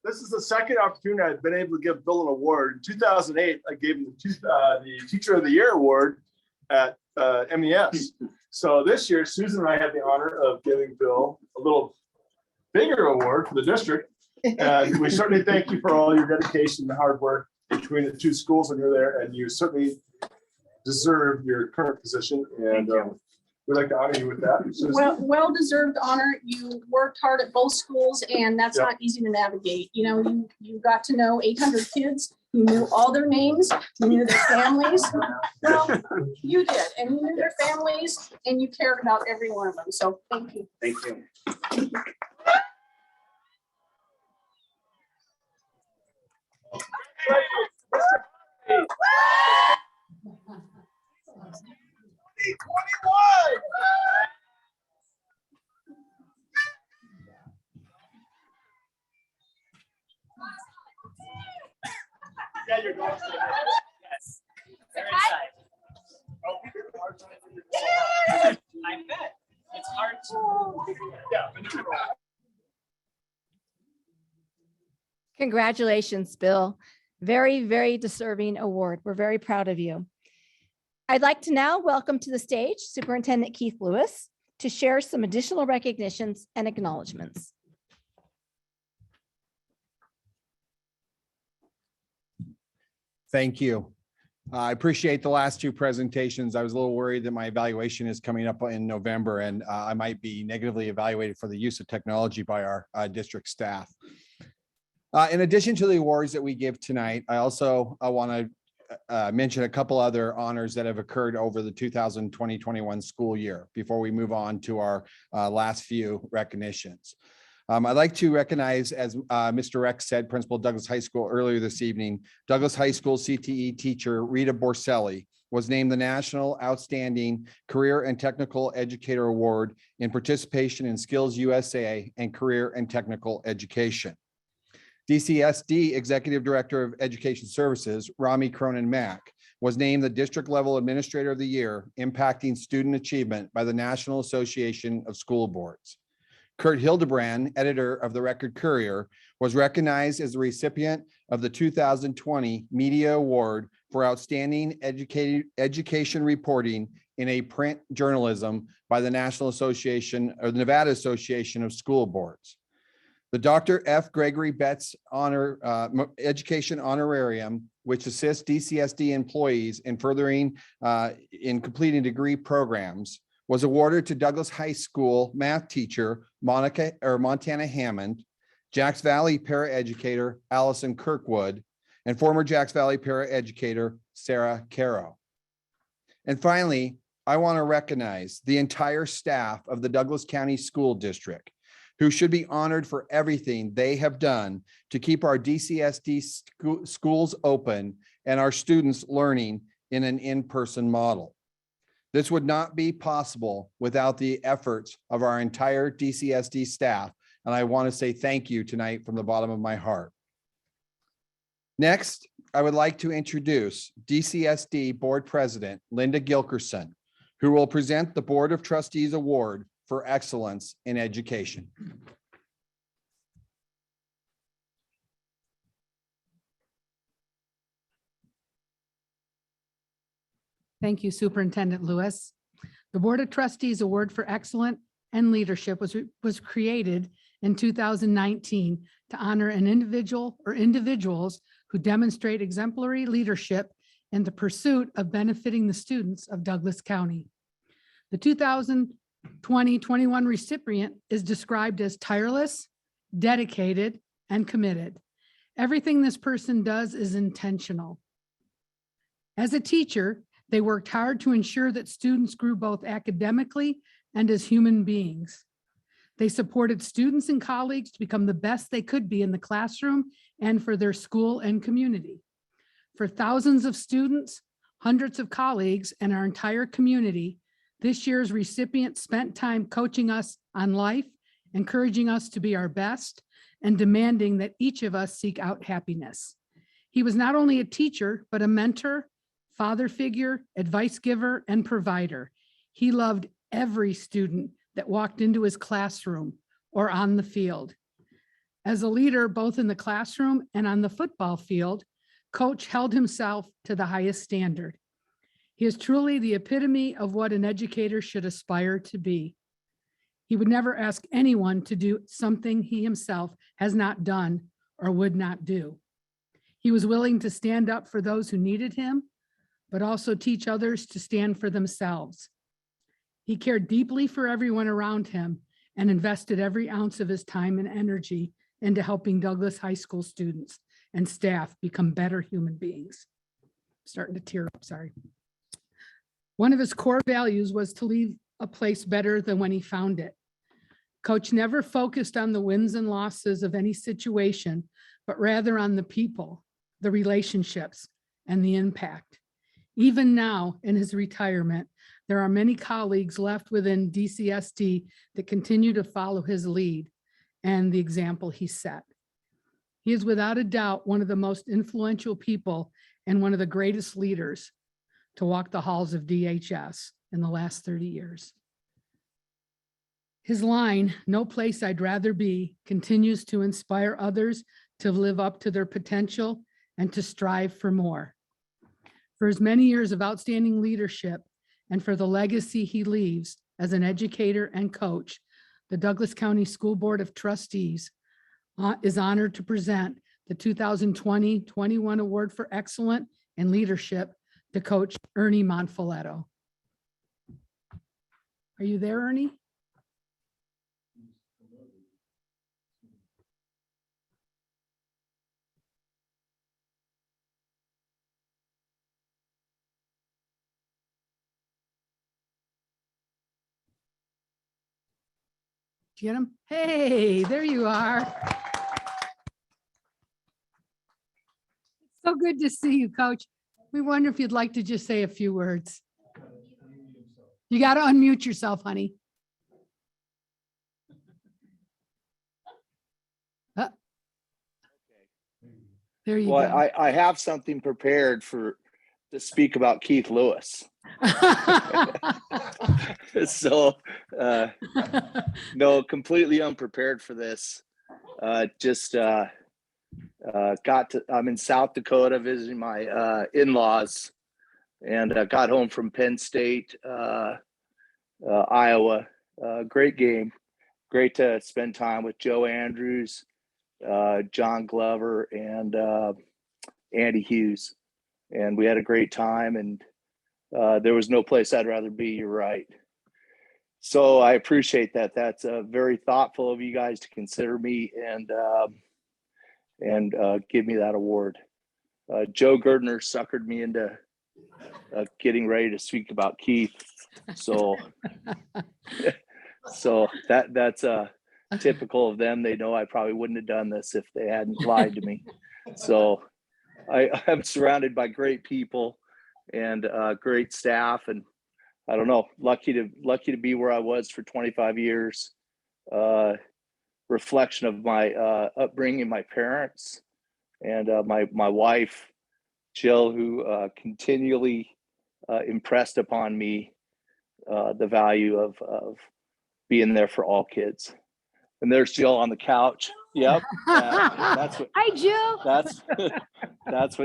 This is the second opportunity I've been able to give Bill an award. In 2008, I gave him the Teacher of the Year award at MES. So this year, Susan and I had the honor of giving Bill a little bigger award for the district. And we certainly thank you for all your dedication and hard work between the 2 schools when you're there. And you certainly deserve your current position. And we'd like to honor you with that. Well-deserved honor. You worked hard at both schools, and that's not easy to navigate. You know, you got to know 800 kids. You knew all their names. You knew their families. Well, you did, and you knew their families, and you cared about every one of them. So thank you. Thank you. Yeah, you're going to. Yes. Very excited. I bet. It's hard to. Yeah. Congratulations, Bill. Very, very deserving award. We're very proud of you. I'd like to now welcome to the stage Superintendent Keith Lewis to share some additional recognitions and acknowledgements. Thank you. I appreciate the last two presentations. I was a little worried that my evaluation is coming up in November and I might be negatively evaluated for the use of technology by our district staff. In addition to the awards that we give tonight, I also want to mention a couple other honors that have occurred over the 2020-21 school year before we move on to our last few recognitions. I'd like to recognize, as Mr. Rex said, Principal Douglas High School earlier this evening, Douglas High School CTE teacher Rita Borselli was named the National Outstanding Career and Technical Educator Award in participation in Skills USA and Career and Technical Education. DCSD Executive Director of Education Services, Rami Cronin-Mack, was named the District Level Administrator of the Year, impacting student achievement by the National Association of School Boards. Kurt Hildebrand, editor of the Record Courier, was recognized as the recipient of the 2020 Media Award for Outstanding Education Reporting in a Print Journalism by the National Association or the Nevada Association of School Boards. The Dr. F. Gregory Betts Education Honorarium, which assists DCSD employees in completing degree programs, was awarded to Douglas High School math teacher Montana Hammond, Jacks Valley paraeducator Allison Kirkwood, and former Jacks Valley paraeducator Sarah Caro. And finally, I want to recognize the entire staff of the Douglas County School District, who should be honored for everything they have done to keep our DCSD schools open and our students learning in an in-person model. This would not be possible without the efforts of our entire DCSD staff, and I want to say thank you tonight from the bottom of my heart. Next, I would like to introduce DCSD Board President Linda Gilkerson, who will present the Board of Trustees Award for Excellence in Education. Thank you, Superintendent Lewis. The Board of Trustees Award for Excellence and Leadership was created in 2019 to honor an individual or individuals who demonstrate exemplary leadership in the pursuit of benefiting the students of Douglas County. The 2020-21 recipient is described as tireless, dedicated, and committed. Everything this person does is intentional. As a teacher, they worked hard to ensure that students grew both academically and as human beings. They supported students and colleagues to become the best they could be in the classroom and for their school and community. For thousands of students, hundreds of colleagues, and our entire community, this year's recipient spent time coaching us on life, encouraging us to be our best, and demanding that each of us seek out happiness. He was not only a teacher, but a mentor, father figure, advice giver, and provider. He loved every student that walked into his classroom or on the field. As a leader, both in the classroom and on the football field, Coach held himself to the highest standard. He is truly the epitome of what an educator should aspire to be. He would never ask anyone to do something he himself has not done or would not do. He was willing to stand up for those who needed him, but also teach others to stand for themselves. He cared deeply for everyone around him and invested every ounce of his time and energy into helping Douglas High School students and staff become better human beings. Starting to tear up, sorry. One of his core values was to leave a place better than when he found it. Coach never focused on the wins and losses of any situation, but rather on the people, the relationships, and the impact. Even now, in his retirement, there are many colleagues left within DCSD that continue to follow his lead and the example he set. He is without a doubt one of the most influential people and one of the greatest leaders to walk the halls of DHS in the last 30 years. His line, "No place I'd rather be," continues to inspire others to live up to their potential and to strive for more. For his many years of outstanding leadership and for the legacy he leaves as an educator and coach, the Douglas County School Board of Trustees is honored to present the 2020-21 Award for Excellence in Leadership to Coach Ernie Monfiletto. Are you there, Ernie? Get him? Hey, there you are. It's so good to see you, Coach. We wonder if you'd like to just say a few words. You got to unmute yourself, honey. There you Well, go. I have something prepared to speak about Keith Lewis. So, no, completely unprepared for this. I'm in South Dakota visiting my in-laws, and got home from Penn State, Iowa. Great game. Great to spend time with Joe Andrews, John Glover, and Andy Hughes. And we had a great time, and there was no place I'd rather be. You're right. So I appreciate that. That's very thoughtful of you guys to consider me and give me that award. Joe Girdner suckered me into getting ready to speak about Keith. So, so that's typical of them. They know I probably wouldn't have done this if they hadn't lied to me. So I'm surrounded by great people and great staff, and I don't know, lucky to be where I was for 25 years. Reflection of my upbringing, my parents, and my wife, Jill, who continually impressed upon me the value of being there for all kids. And there's Jill on the couch. Yep, that's what. Hi, Jill. That's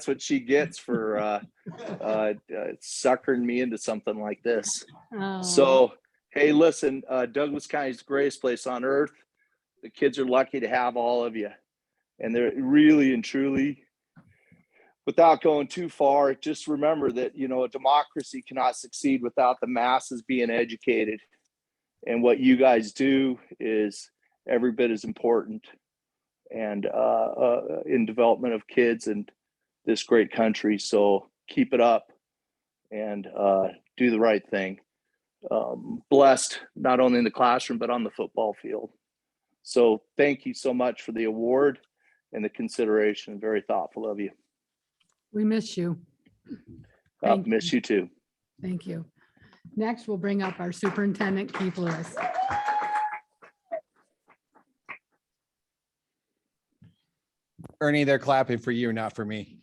what she gets for suckering me into something like this. Oh. So, hey, listen, Douglas County is the greatest place on earth. The kids are lucky to have all of you, and they're really and truly, without going too far, just remember that, you know, a democracy cannot succeed without the masses being educated. And what you guys do is every bit as important, and in development of kids and this great country. So keep it up and do the right thing. Blessed not only in the classroom but on the football field. So thank you so much for the award and the consideration. Very thoughtful of you. We miss you. Miss you too. Thank you. Next, we'll bring up our superintendent, Keith Lewis. Ernie, they're clapping for you, not for me.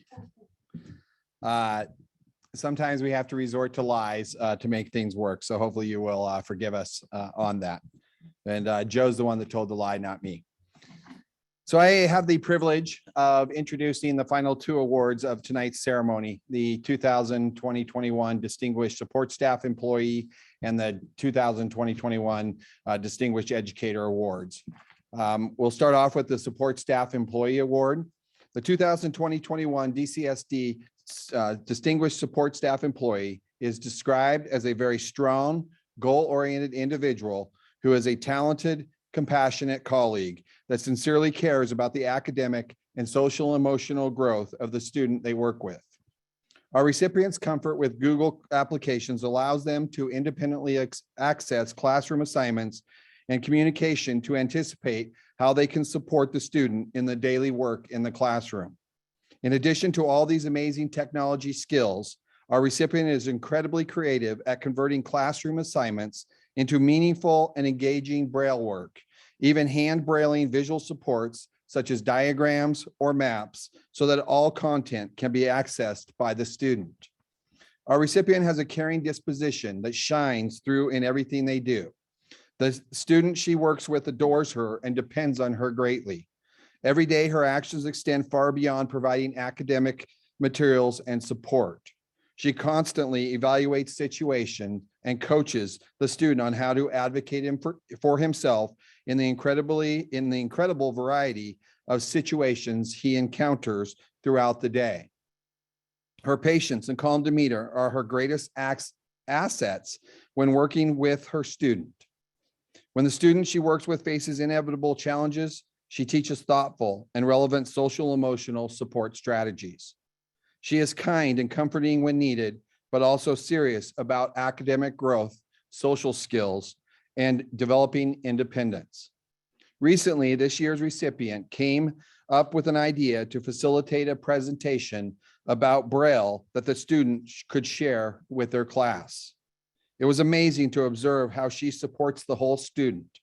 Sometimes we have to resort to lies to make things work. So hopefully you will forgive us on that. And Joe's the one that told the lie, not me. So I have the privilege of introducing the final two awards of tonight's ceremony, the 2020-21 Distinguished Support Staff Employee and the 2020-21 Distinguished Educator Awards. We'll start off with the Support Staff Employee Award. The 2020-21 DCSD Distinguished Support Staff Employee is described as a very strong, goal-oriented individual who is a talented, compassionate colleague that sincerely cares about the academic and social emotional growth of the student they work with. Our recipients' comfort with Google applications allows them to independently access classroom assignments and communication to anticipate how they can support the student in the daily work in the classroom. In addition to all these amazing technology skills, our recipient is incredibly creative at converting classroom assignments into meaningful and engaging Braille work, even hand brailing visual supports such as diagrams or maps so that all content can be accessed by the student. Our recipient has a caring disposition that shines through in everything they do. The student she works with adores her and depends on her greatly. Every day, her actions extend far beyond providing academic materials and support. She constantly evaluates situations and coaches the student on how to advocate for himself in the incredible variety of situations he encounters throughout the day. Her patience and calm demeanor are her greatest assets when working with her student. When the student she works with faces inevitable challenges, she teaches thoughtful and relevant social emotional support strategies. She is kind and comforting when needed, but also serious about academic growth, social skills, and developing independence. Recently, this year's recipient came up with an idea to facilitate a presentation about Braille that the student could share with their class. It was amazing to observe how she supports the whole student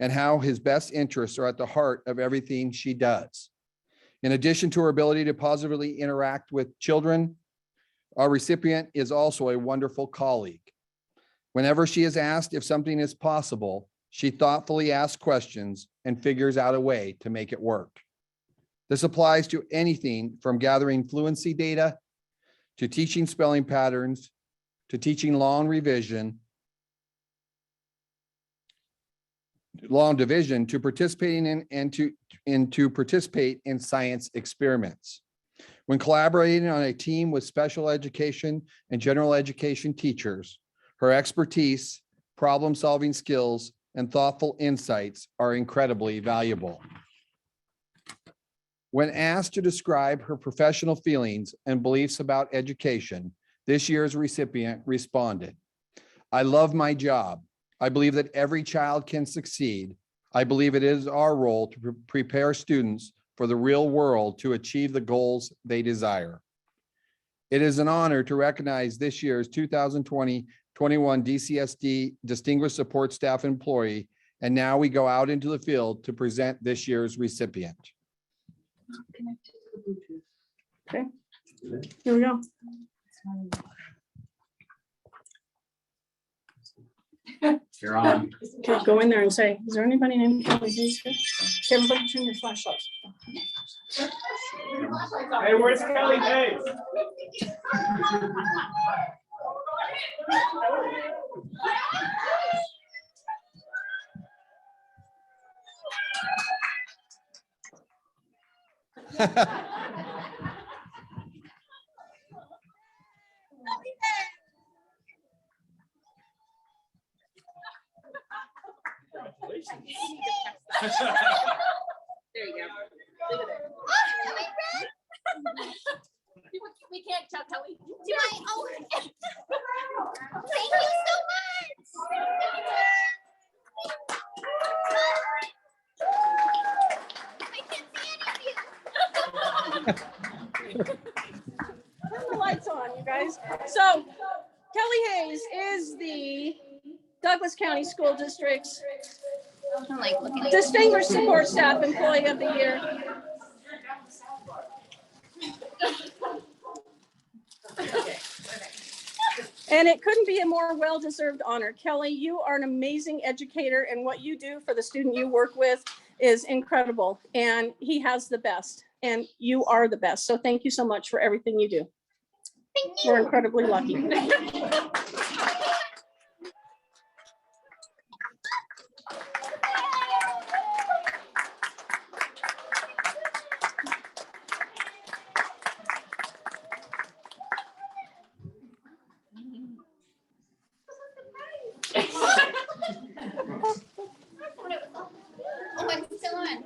and how his best interests are at the heart of everything she does. In addition to her ability to positively interact with children, our recipient is also a wonderful colleague. Whenever she is asked if something is possible, she thoughtfully asks questions and figures out a way to make it work. This applies to anything from gathering fluency data, to teaching spelling patterns, to teaching long division, to participating in and to participate in science experiments. When collaborating on a team with special education and general education teachers, her expertise, problem-solving skills, and thoughtful insights are incredibly valuable. When asked to describe her professional feelings and beliefs about education, this year's recipient responded, "I love my job. I believe that every child can succeed. I believe it is our role to prepare students for the real world to achieve the goals they desire." It is an honor to recognize this year's 2020-21 DCSD Distinguished Support Staff Employee, and now we go out into the field to present this year's recipient. Okay, here we go. You're on. Okay, go in there and say, is there anybody named Kelly Hayes here? Okay, everybody turn your flashlights. Hey, where's Kelly Hayes? There you go. We can't tell Kelly. Do I owe her? Thank you so much. I can't see any of you. Turn the lights on, you guys. So Kelly Hayes is the Douglas County School District's Distinguished Support Staff Employee of the Year. And it couldn't be a more well-deserved honor. Kelly, you are an amazing educator, and what you do for the student you work with is incredible. And he has the best, and you are the best. So thank you so much for everything you do. Thank you. We're incredibly lucky. Oh, I'm still on.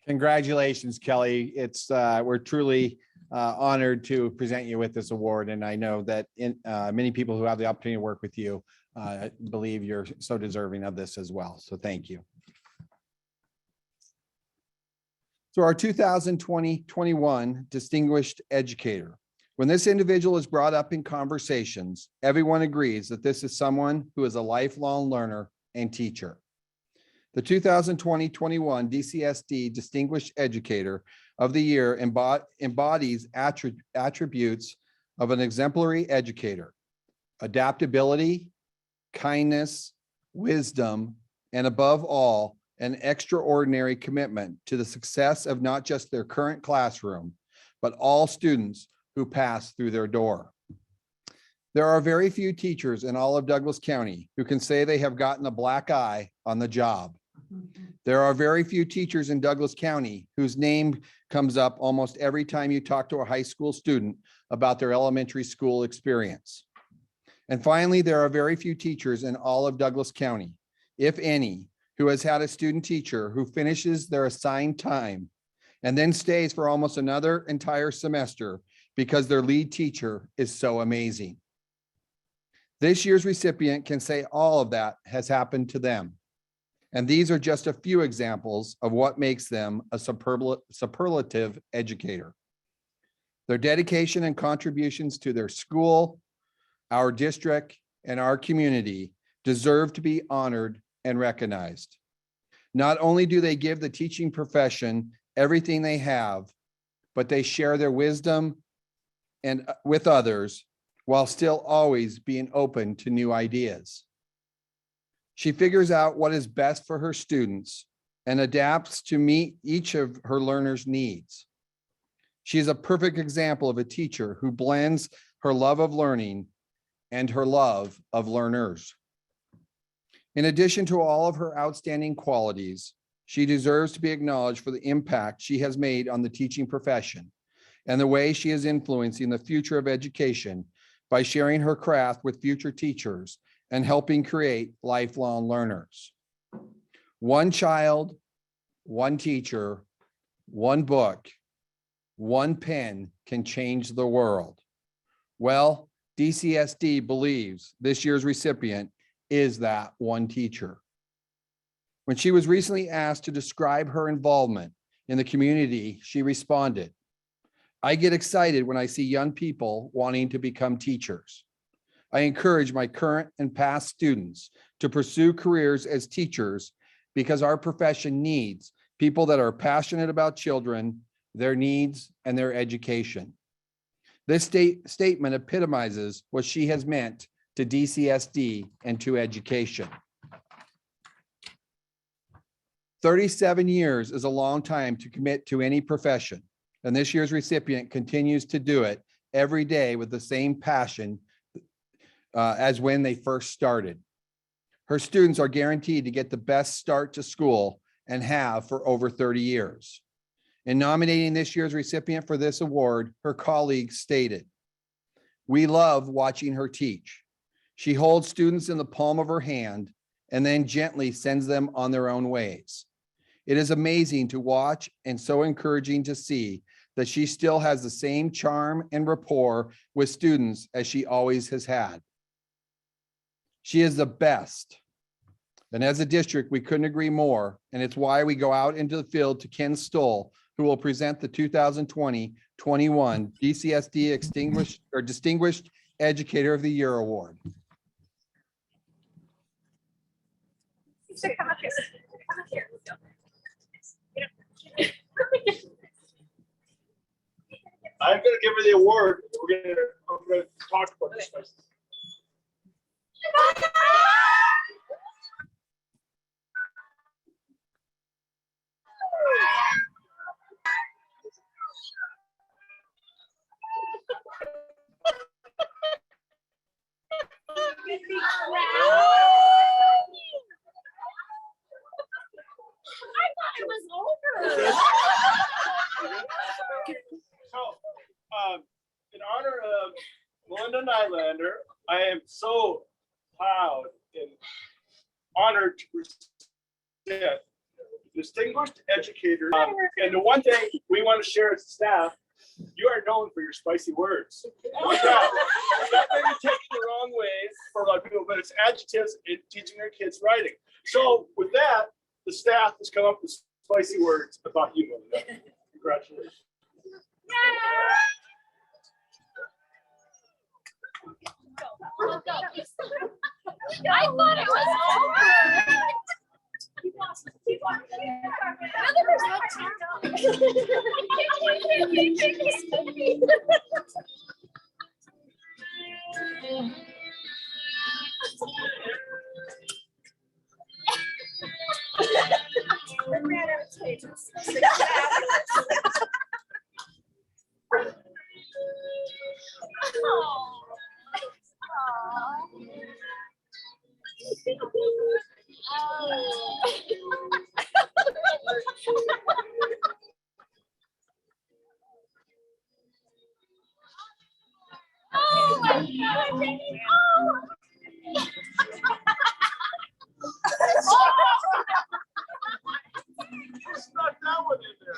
Congratulations, Kelly. We're truly honored to present you with this award. And I know that many people who have the opportunity to work with you believe you're so deserving of this as well. So thank you. So our 2020-21 Distinguished Educator. When this individual is brought up in conversations, everyone agrees that this is someone who is a lifelong learner and teacher. The 2020-21 DCSD Distinguished Educator of the Year embodies attributes of an exemplary educator: adaptability, kindness, wisdom, and above all, an extraordinary commitment to the success of not just their current classroom, but all students who pass through their door. There are very few teachers in all of Douglas County who can say they have gotten a black eye on the job. There are very few teachers in Douglas County whose name comes up almost every time you talk to a high school student about their elementary school experience. And finally, there are very few teachers in all of Douglas County, if any, who has had a student teacher who finishes their assigned time and then stays for almost another entire semester because their lead teacher is so amazing. This year's recipient can say all of that has happened to them. And these are just a few examples of what makes them a superlative educator. Their dedication and contributions to their school, our district, and our community deserve to be honored and recognized. Not only do they give the teaching profession everything they have, but they share their wisdom and with others while still always being open to new ideas. She figures out what is best for her students and adapts to meet each of her learners' needs. She is a perfect example of a teacher who blends her love of learning and her love of learners. In addition to all of her outstanding qualities, she deserves to be acknowledged for the impact she has made on the teaching profession and the way she is influencing the future of education by sharing her craft with future teachers and helping create lifelong learners. One child, one teacher, one book, one pen can change the world. Well, DCSD believes this year's recipient is that one teacher. When she was recently asked to describe her involvement in the community, she responded, "I get excited when I see young people wanting to become teachers. I encourage my current and past students to pursue careers as teachers because our profession needs people that are passionate about children, their needs, and their education." This statement epitomizes what she has meant to DCSD and to education. 37 years is a long time to commit to any profession, and this year's recipient continues to do it every day with the same passion as when they first started. Her students are guaranteed to get the best start to school and have for over 30 years. In nominating this year's recipient for this award, her colleagues stated, "We love watching her teach. She holds students in the palm of her hand and then gently sends them on their own ways. It is amazing to watch and so encouraging to see that she still has the same charm and rapport with students as she always has had. She is the best. And as a district, we couldn't agree more. And it's why we go out into the field to Ken Stoll, who will present the 2020-21 DCSD Distinguished Educator of the Year Award. Come up here. Come up here. I'm going to give her the award. I'm going to talk about this. It was over. So, in honor of Melinda Nylander, I am so proud and honored to present Distinguished Educator. And the one thing we want to share as staff, you are known for your spicy words. That may be taken the wrong way for a lot of people, but it's adjectives in teaching their kids writing. So with that, the staff has come up with spicy words about you, Melinda. Congratulations. I thought it was over. Oh my God, Jamie. Oh. You snuck that one in there.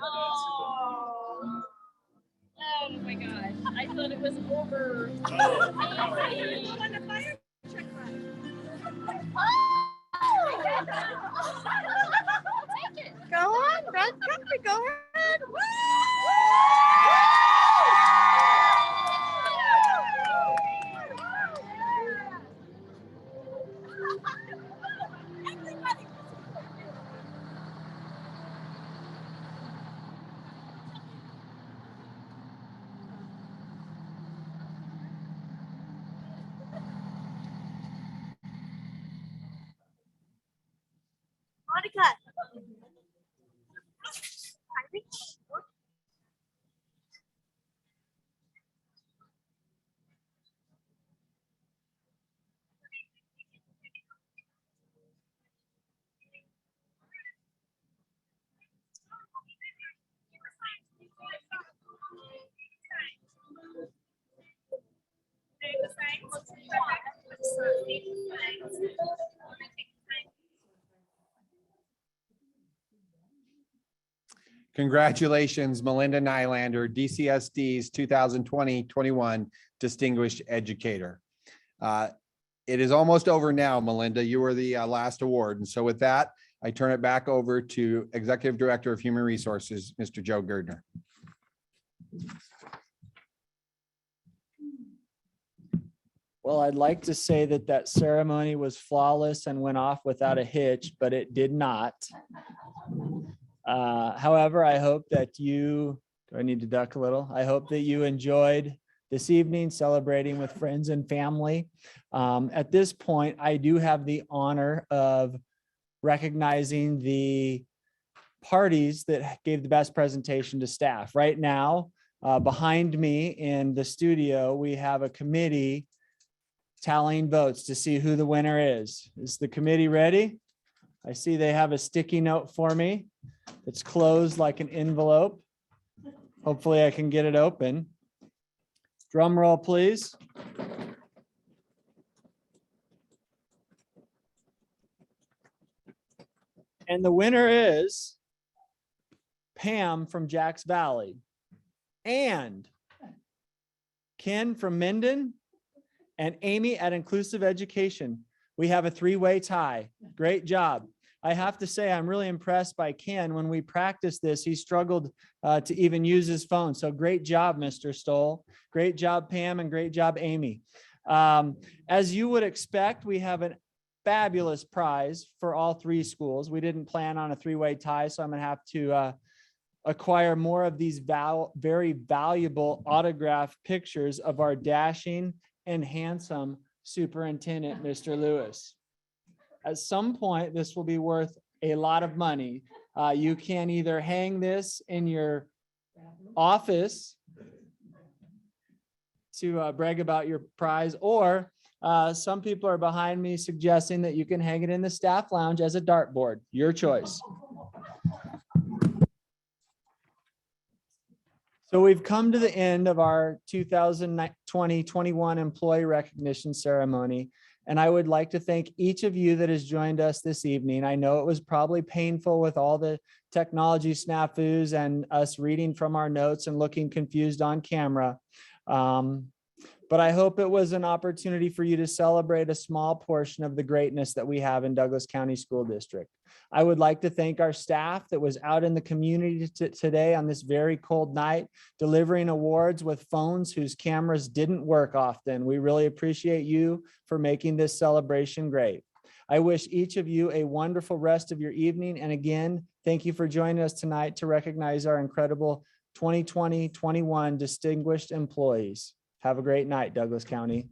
Oh. Oh my gosh. I thought it was over. Go on, red country, go ahead. Monica. Congratulations, Melinda Nylander, DCSD's 2020-21 Distinguished Educator. It is almost over now, Melinda. You were the last award. And so with that, I turn it back over to Executive Director of Human Resources, Mr. Joe Girdner. Well, I'd like to say that that ceremony was flawless and went off without a hitch, but it did not. However, I hope that do I need to duck a little? I hope that you enjoyed this evening celebrating with friends and family. At this point, I do have the honor of recognizing the parties that gave the best presentation to staff. Right now, behind me in the studio, we have a committee tallying votes to see who the winner is. Is the committee ready? I see they have a sticky note for me. It's closed like an envelope. Hopefully I can get it open. Drum roll, please. And the winner is Pam from Jacks Valley and Ken from Minden and Amy at Inclusive Education. We have a three-way tie. Great job. I have to say, I'm really impressed by Ken. When we practiced this, he struggled to even use his phone. So great job, Mr. Stoll. Great job, Pam, and great job, Amy. As you would expect, we have a fabulous prize for all three schools. We didn't plan on a three-way tie, so I'm gonna have to acquire more of these very valuable autographed pictures of our dashing and handsome superintendent, Mr. Lewis. At some point, this will be worth a lot of money. You can either hang this in your office to brag about your prize, or some people are behind me suggesting that you can hang it in the staff lounge as a dartboard. Your choice. So we've come to the end of our 2020-21 employee recognition ceremony. And I would like to thank each of you that has joined us this evening. I know it was probably painful with all the technology snafus and us reading from our notes and looking confused on camera. But I hope it was an opportunity for you to celebrate a small portion of the greatness that we have in Douglas County School District. I would like to thank our staff that was out in the community today on this very cold night, delivering awards with phones whose cameras didn't work often. We really appreciate you for making this celebration great. I wish each of you a wonderful rest of your evening. And again, thank you for joining us tonight to recognize our incredible 2020-21 distinguished employees. Have a great night, Douglas County.